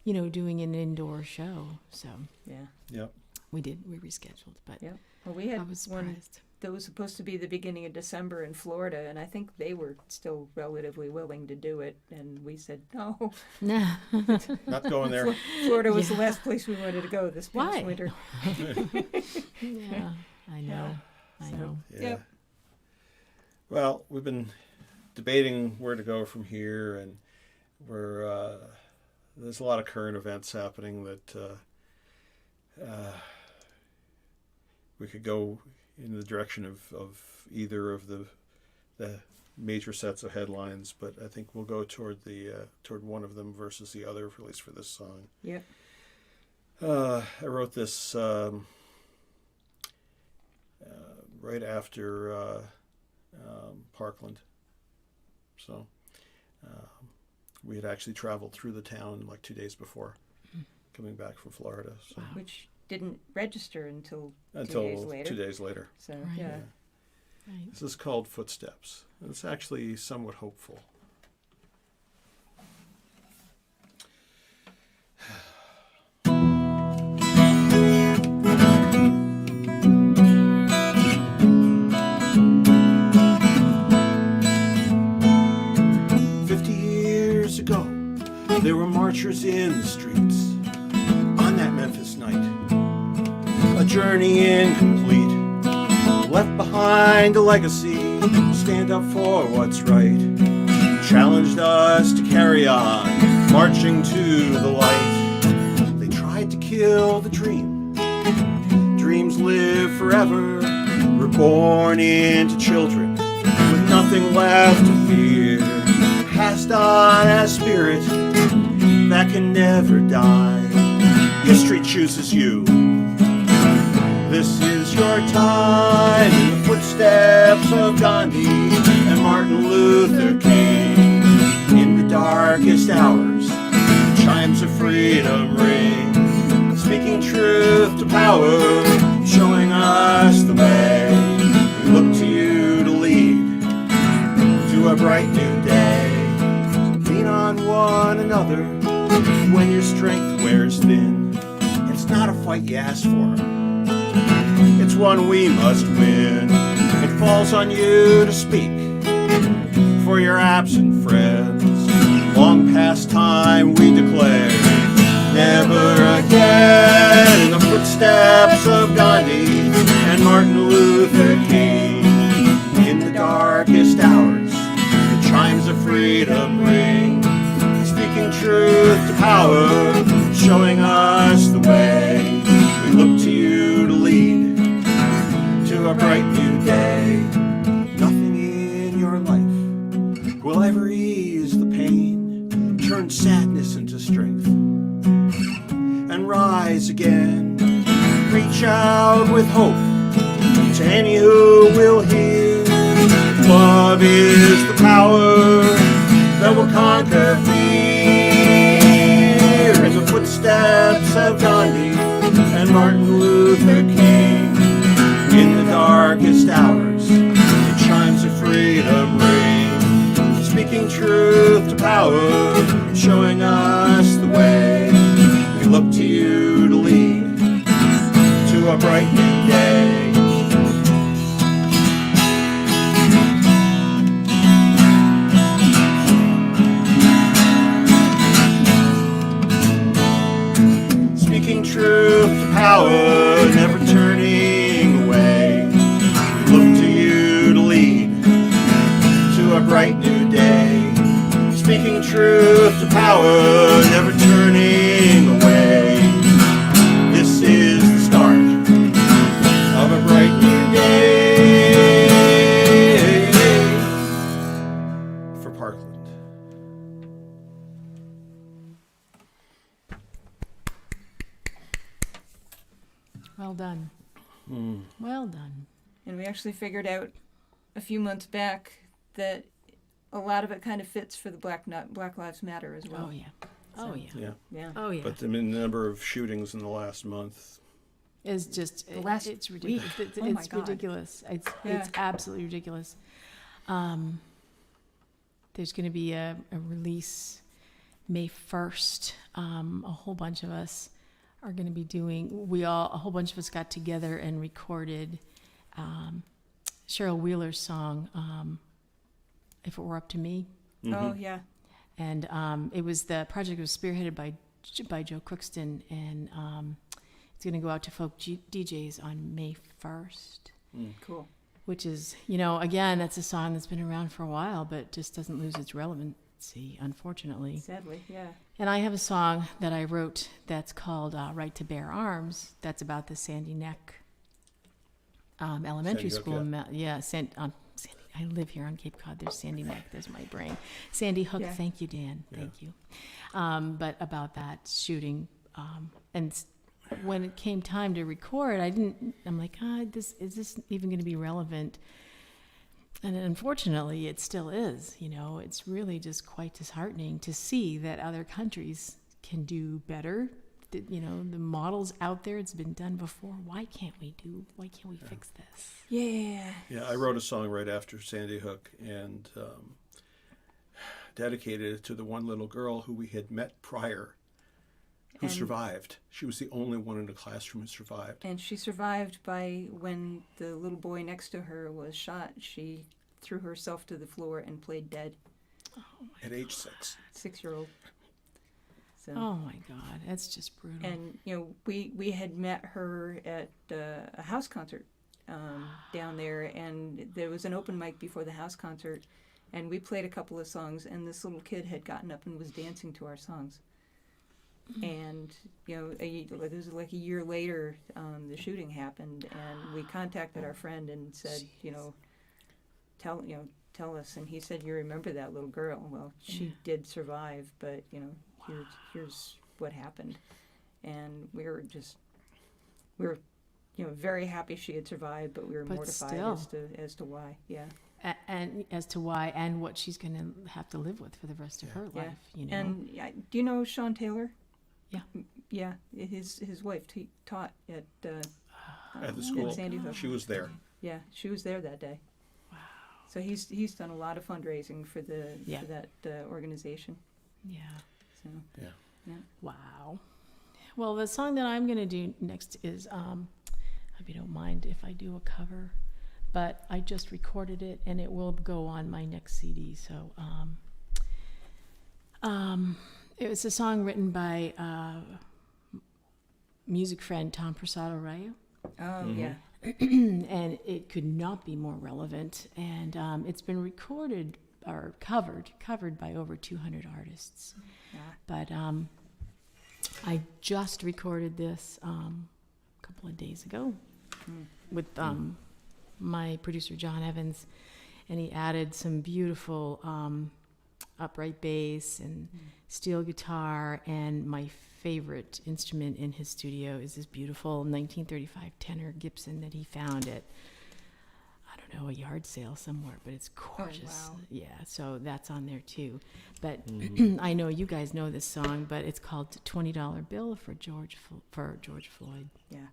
doing an indoor show." So yeah, Yep. we rescheduled, but yeah. Well, we I had was one surprised. that was supposed to be the beginning of December in Florida, and I think they were still relatively willing to do it, and we said no. Nah. Not going there. Florida was Yeah. the last place we wanted to go this past Why? winter. Yeah, I know. I So- know. Yeah. Yep. Well, we've been debating where to go from here, and there's a lot of current events happening that we could go in the direction of either of the major sets of headlines, but I think we'll go toward one of them versus the other, at least for this song. Yep. I wrote this right after Parkland. So we had actually traveled through the town like 2 days before coming back from Florida. So Which didn't register until 2 until days later. 2 days later. So Right. yeah. Right. This is called Footsteps. It's actually somewhat hopeful. "50 years ago, there were marchers in the streets, journey incomplete. Left behind a legacy, stand up for what's right. Challenged us to carry on, marching to the light. They tried to kill the dream. Dreams live forever, reborn into children with nothing left to fear. Passed on as spirit that can never die. History chooses you. This is your time in the footsteps of Gandhi and Martin Luther King. In the darkest hours, chimes of freedom ring, speaking truth to power, showing us the way. We look to you to lead to a bright new day. Lean on one another when your strength wears thin. It's not a fight you ask for, it's one we must win. It falls on you to speak for your absent friends. Long past time we declare, never again. In the footsteps of Gandhi and Martin Luther King. In the darkest hours, the chimes of freedom ring, speaking truth to power, showing us the way. We look to you to lead to a bright new day. Nothing in your life will ever ease the pain, turn sadness into strength, and rise again. Reach out with hope to any who will hear. Love is the power that will conquer fear. In the footsteps of Gandhi and Martin Luther King. In the darkest hours, the chimes of freedom ring, speaking truth to power, showing us the way. We look to you to lead to a bright new day. Speaking truth to power, never turning away. Look to you to lead to a bright new day. Speaking truth to power, never turning away. This is the start of a bright new day for Parkland. Well done. Well done. And we actually figured out a few months back that a lot of it kind of fits for the Black Lives Matter as well. Oh yeah. Oh yeah. Yeah. Yeah. Oh yeah. But the number of shootings in the last month. Is just The last it's ridiculous. week. It's, Oh my it's God. ridiculous. It's Yeah. it's absolutely ridiculous. There's going to be a release May 1st. A whole bunch of us are going to be doing. A whole bunch of us got together and recorded Cheryl Wheeler's song, "If It Were Up to Me," Oh yeah. and the project was spearheaded by Joe Crookston, and it's going to go out to folk DJs on May 1st. Cool. Which is, again, that's a song that's been around for a while, but just doesn't lose its relevancy, unfortunately. Sadly, yeah. And I have a song that I wrote that's called Right to Bear Arms. That's about the Sandy Neck Elementary Sandy School. Hook, Sandy, I live here on Cape Cod. There's Sandy Neck. There's my brain. Sandy Hook. Yeah. Thank you, Dan. Thank you. But about that shooting. And when it came time to record, I'm like, is this even going to be relevant? And unfortunately, it still is. It's really just quite disheartening to see that other countries can do better. The model's out there. It's been done before. Why can't we fix this? Yeah. Yeah, I wrote a song right after Sandy Hook and dedicated it to the one little girl who we had met prior, who survived. She was the only one in the classroom who survived. And she survived by when the little boy next to her was shot. She threw herself to the floor and played dead. At age 6. 6-year-old. So. Oh my God, that's just brutal. And we had met her at a house concert down there, and there was an open mic before the house concert, and we played a couple of songs, and this little kid had gotten up and was dancing to our songs. And it was like a year later, the shooting happened, and we contacted our friend and said, tell us. And he said, you remember that little girl? Well, she did survive, but here's what happened. And we were very happy she had survived, but we were mortified as to why. Yeah. And as to why, and what she's going to have to live with for the rest of her life. And do you know Sean Taylor? Yeah. Yeah, his wife taught at the school. at Sandy Hook. She was there. Yeah, she was there that day. Wow. So he's done a lot of fundraising for that organization. Yeah. So. Yeah. Wow. Well, the song that I'm going to do next is, hope you don't mind if I do a cover, but I just recorded it and it will go on my next CD. So, it was a song written by music friend Tom Prasad Araya. Oh, yeah. And it could not be more relevant. And it's been recorded or covered by over 200 artists. Yeah. But I just recorded this a couple of days ago with my producer John Evans, and he added some beautiful upright bass and steel guitar, and my favorite instrument in his studio is this beautiful 1935 tenor Gibson that he found at, I don't know, a yard sale somewhere, but it's gorgeous. Oh, wow. Yeah, so that's on there too. But I know you guys know this song, but it's called $20 Bill for George Floyd. Yeah.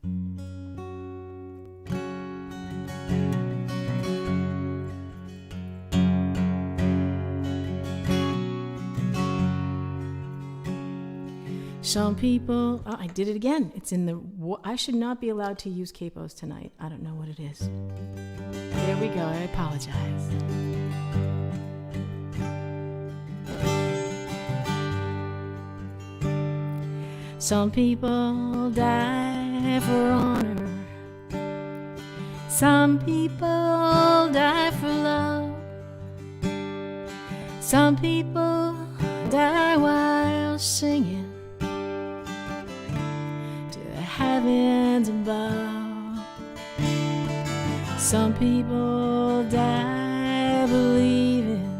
Some people, I did it again. It's in the, I should not be allowed to use capos tonight. I don't know what it is. There we go, I apologize. Some people die for honor. Some people die for love. Some people die while singing heavens above. Some people die believing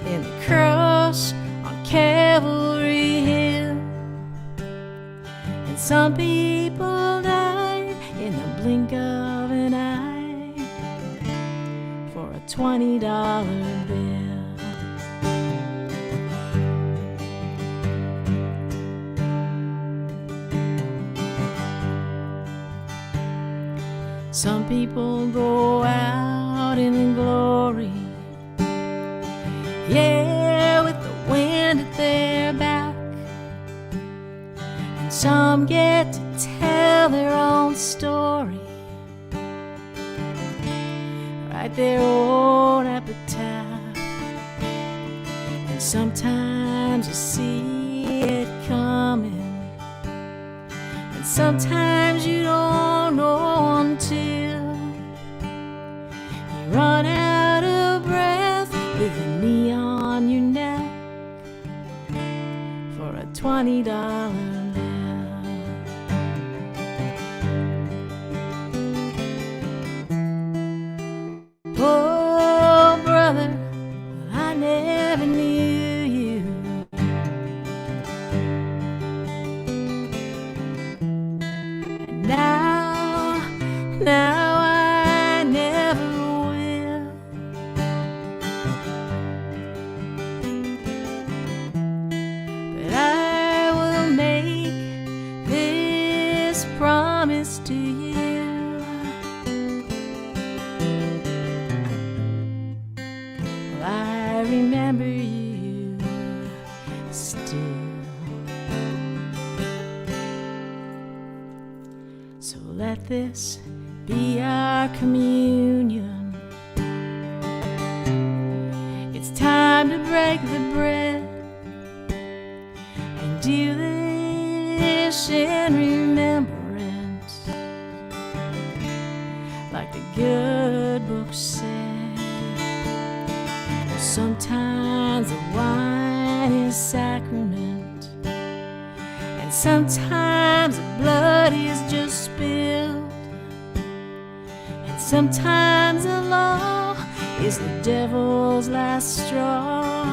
in the cross on Calvary Hill, and some people die in the blink of an eye for a $20 bill. Some people go out in glory, yeah, with the wind at their back. And some get to tell their own story, write their own epitaph. And sometimes you see it coming, and sometimes you don't know until you run out of breath with a knee on your neck for a $20 bill. Oh, brother, I never knew you. And now I never will. But I will make this promise to you. Well, I remember you still. So let this be our communion. It's time to break the bread the good book said. Sometimes the wine is sacrament, and sometimes the blood is just spilled, and sometimes the law is the devil's last straw,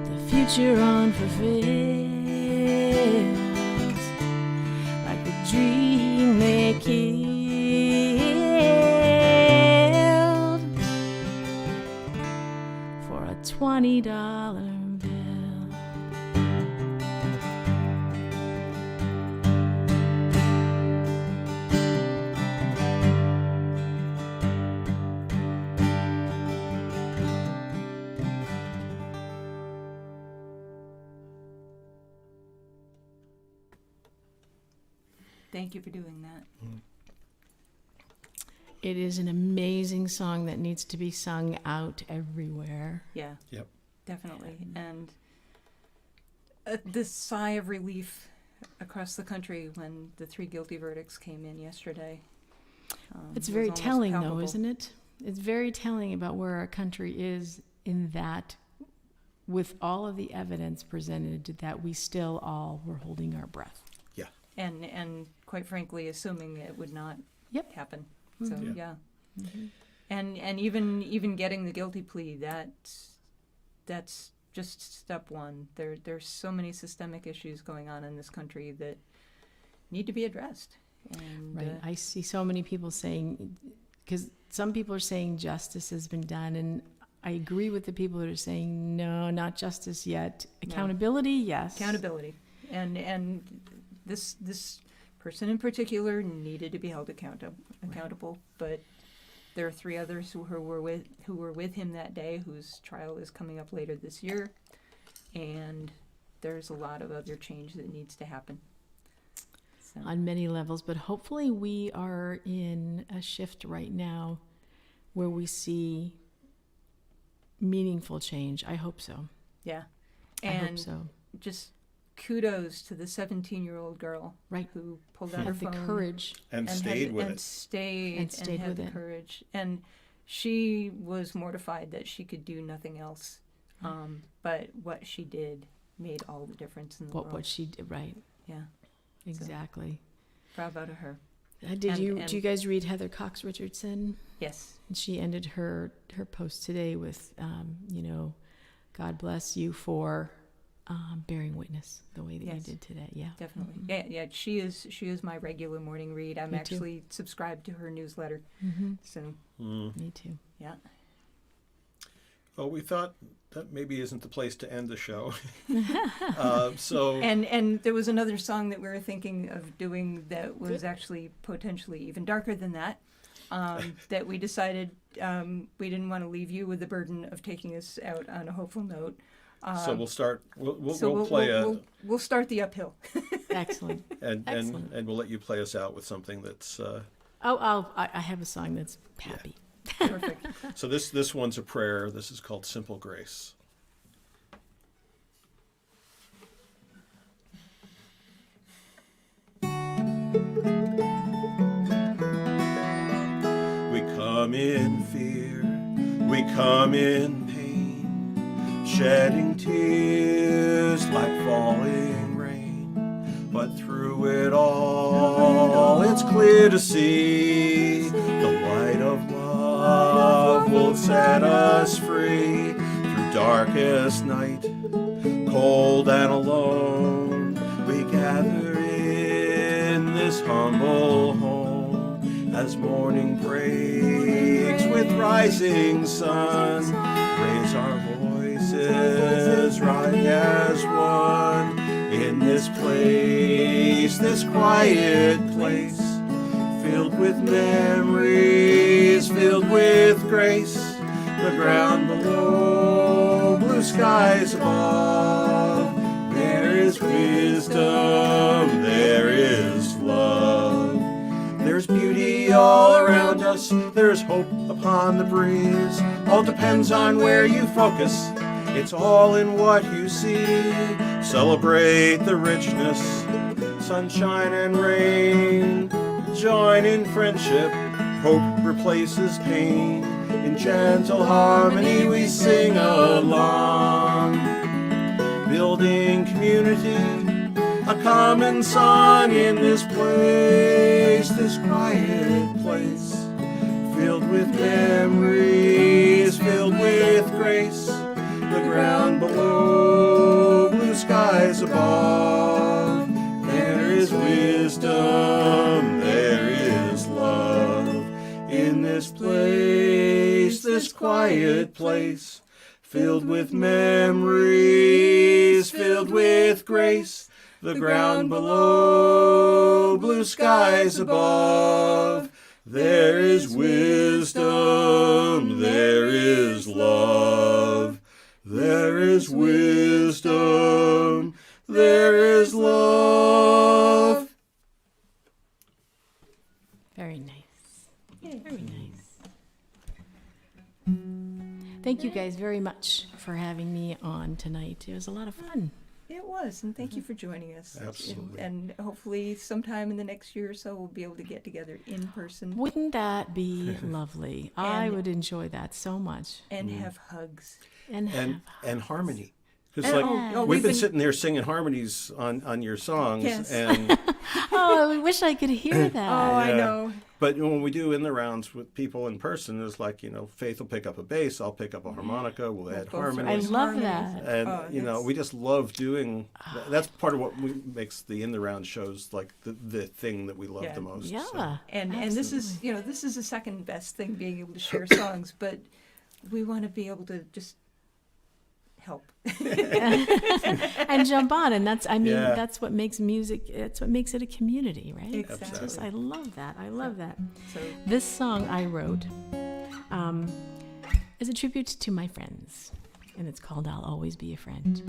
the future unfulfilled, like the dream they killed for a $20 bill. Thank you for doing that. It is an amazing song that needs to be sung out everywhere. Yeah. Yep. Definitely. And this sigh of relief across the country when the 3 guilty verdicts came in yesterday. It's was very almost telling, palpable. though, isn't it? It's very telling about where our country is in that, with all of the evidence presented, that we still all were holding our breath. And quite frankly, assuming it would not Yep. happen. So Mhm. yeah. Mhm. And even getting the guilty plea, that's just step one. There's so many systemic issues going on in this country that need to be addressed. And Right. I see so many people saying, because some people are saying justice has been done, and I agree with the people that are saying, no, not justice yet. Accountability, yes. accountability. And this person in particular needed to be held accountable. But there are 3 others who were with him that day, whose trial is coming up later this year, and there's a lot of other change that needs to happen. So, On many levels, but hopefully we are in a shift right now where we see meaningful change. I hope so. yeah, I hope and so. just kudos to the 17-year-old girl Right. who pulled out her Had the phone courage. And and stayed with and it. stayed And stayed had with the it. courage. And she was mortified that she could do nothing else. But what she did made all the difference in the world. What she did, right? Yeah, Exactly. bravo to her. Did And- you and- do you guys read Heather Cox Richardson? Yes. And she ended her post today with, God bless you for bearing witness the way that Yes. you did today. Yeah, Definitely. Mhm. Yeah. She is my regular morning read. I'm Me too. actually subscribed to her newsletter. So Me too. yeah. Well, we thought that maybe isn't the place to end the show. So And there was another song that we were thinking of doing that was actually potentially even darker than that. That we decided we didn't want to leave you with the burden of taking us out on a hopeful note. so we'll start. We'll So play we'll start the uphill. Excellent. and excellent. we'll let you play us out with something that's. I have a song that's happy. Perfect. So this one's a prayer. This is called Simple Grace. We come in fear, we come in pain, shedding tears like falling rain. But through it all, it's clear to see the light of love will set us free. Through darkest night, cold and alone, we gather in this humble home. As morning breaks with rising sun, raise our voices right as one. In this place, this quiet place, filled with memories, filled with grace. The ground below, blue skies above. There is wisdom, there is love. There's beauty all around us, there's hope upon the breeze. All depends on where you focus, it's all in what you see. Celebrate the richness, sunshine and rain. Join in friendship Hope replaces pain. In gentle harmony we sing along. Building community, a common song in this place, this quiet place. Filled with memories, filled with grace. The ground below, blue skies above. There is wisdom, there is love. In this place, this quiet place. Filled with memories, filled with grace. The ground below, blue skies above. There is wisdom, there is love. There is wisdom, there is love. Very nice. Very nice. Thank you guys very much for having me on tonight. It was a lot of fun. It was, and thank you for joining us. Absolutely. And hopefully sometime in the next year or so we'll be able to get together in person Wouldn't that be lovely? I And- would enjoy that so much. and have hugs. And And harmony. Because And- like oh, we've been sitting there singing harmonies on your songs, Yes. and oh, I wish I could hear that. Oh, I Yeah. know. but when we do in the rounds with people in person, it's like Faith will pick up a bass, I'll pick up a harmonica, we'll add go for I harmonies, love that. and Oh, we just love doing. That's part of what makes the in the round shows like the thing that we love Yeah. the most. Yeah. so. And this is this is the second best thing, being able to share songs, but we want to be able to just help. And jump on, and Yeah. that's what makes music. That's what makes it a community, right? Exactly. Just, I love that. I love that. So This song I wrote is a tribute to my friends, and it's called "I'll Always Be a Friend."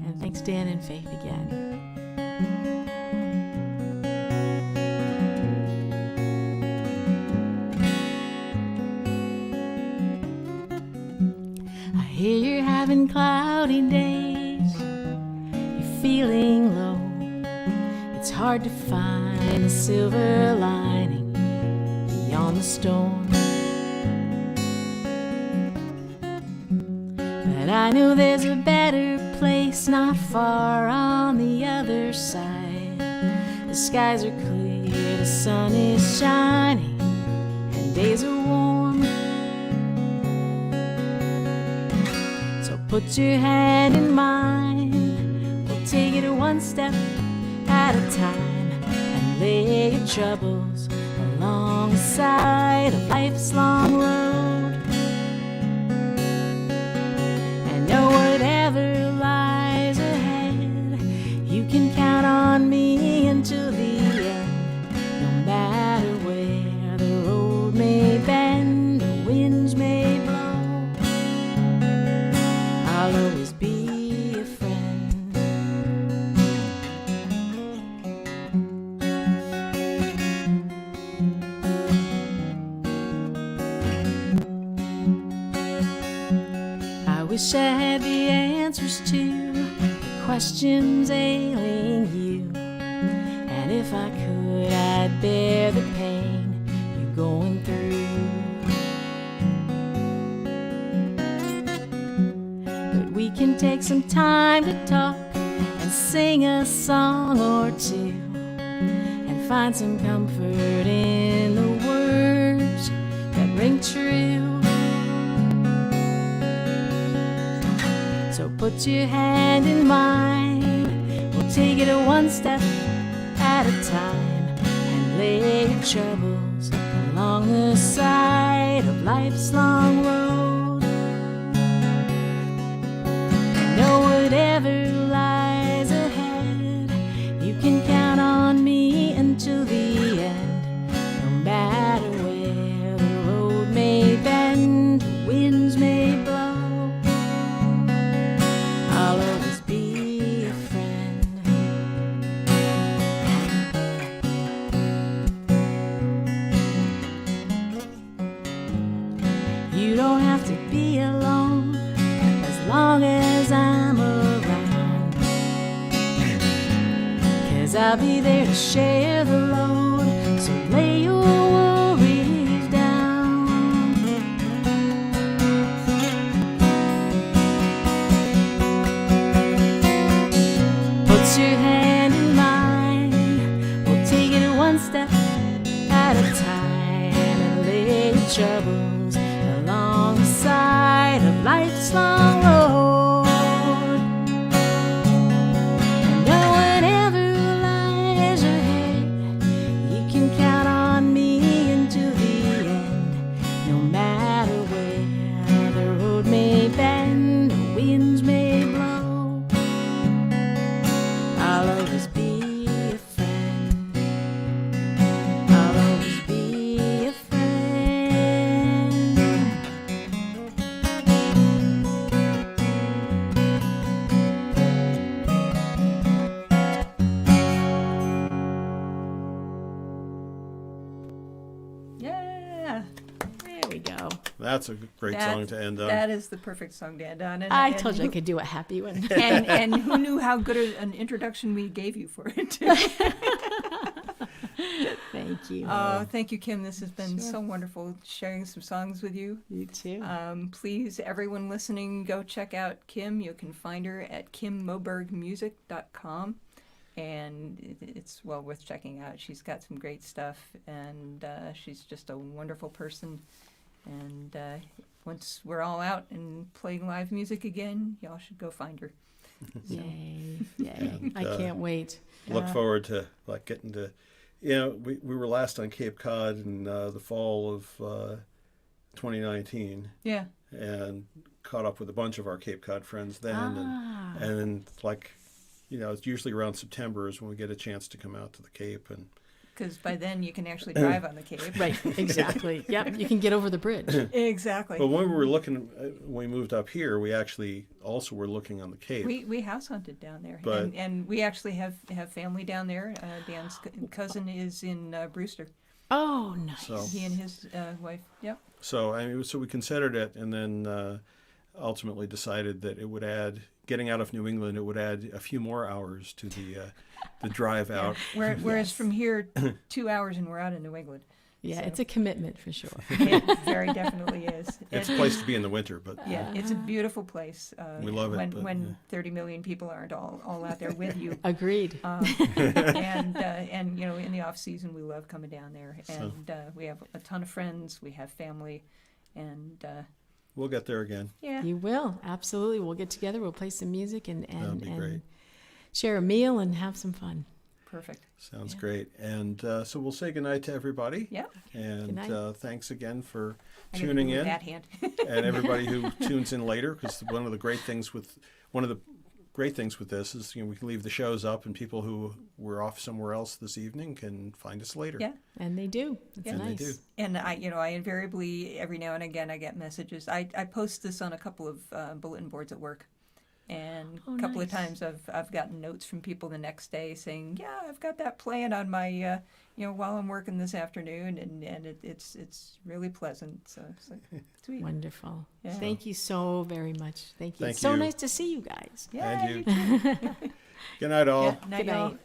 And thanks, Dan and Faith, again. I hear you're having cloudy days, you're feeling low. It's hard to find a silver lining beyond the storm. But I know there's a better place not far on the other side. The skies are clear, the sun is shining, and days are warm. So put your hand in mine, we'll take it one step at a time, and lay your troubles along the side of life's long road. And know whatever lies ahead, you can count on me until the end. No matter where the road may bend, the winds may blow, I'll always be a friend. I wish I had the answers to the questions ailing you. And if I could, I'd bear the pain you're going through. But we can take some time to talk and sing a song or two, and find some comfort in the words that ring true. So put your hand in mine, we'll take it one step at a time, and lay your troubles along the side of life's long road. And know whatever lies ahead, you can count on me until the end. No matter where the road may bend, the winds may blow, I'll always be a friend. You don't have 'cause I'll be there to share the load. So lay your worries down. Put your hand in mine, we'll take it one step at a time and lay your troubles along the side of life's long road. And now whatever lies ahead, you can count on me until the end. No matter where the road may bend, the winds may blow, I'll always be a friend. I'll always be a friend. Yeah. There we go. That's a great song to end on. That is the perfect song to end on. And, I told you I could do a happy one. and who knew how good an introduction we gave you for it? Thank you. Thank you, Kim. This has been so wonderful sharing some songs with you. You too. Please, everyone listening, go check out Kim. You can find her at kimmobergmusic.com. And it's well worth checking out. She's got some great stuff, and she's just a wonderful person. And once we're all out and playing live music again, y'all should go find her. Yay. Yay. And, I can't wait. Look forward to like getting to, we were last on Cape Cod in the fall of 2019, Yeah. and caught up with a bunch of our Cape Cod friends then, and then like, it's usually around September is when we get a chance to come out to the Cape, and Because by then you can actually drive on the Cape. Right, exactly. Yep, you can get over the bridge. Exactly. but when we were looking, when we moved up here, we actually also were looking on the Cape. We house hunted down there, But- and we actually have family down there. Dan's cousin is in Brewster. Oh, nice. So, He and his wife. Yep. so we considered it, and then ultimately decided that it would add, getting out of New England, it would add a few more hours to the drive out. Whereas from here, 2 hours and we're out in New England. Yeah, So- it's a commitment for sure. It very definitely is. It's a place to be in the winter, but Yeah, it's a beautiful place. We love it, when but, when 30 million people aren't all out there with you. Agreed. And in the off season we love coming down there, and we have a ton of friends, we have family, and we'll get there again. yeah. You will, absolutely. We'll get together, we'll play some music and That'd be great. share a meal and have some fun. Perfect. Sounds great. And so we'll say goodnight to everybody. Yeah. And Goodnight. thanks again for I gotta tuning do it with in, that hand. and everybody who tunes in later, because one of the great things with this is we can leave the shows up, and people who were off somewhere else this evening can find us later. Yeah. And they do. It's Yeah. And they nice. do. And I invariably, every now and again, I get messages. I post this on a couple of bulletin boards at work. And Oh, a couple of nice. times I've gotten notes from people the next day saying, yeah, I've got that playing on my, while I'm working this afternoon. And it's really pleasant. So it's like, sweet. Wonderful. Yeah. Thank you so very much. Thank you. Thank it's so you. nice to see you guys. Yeah, And you. too. Good night, all. Yeah, night, Good y'all. night.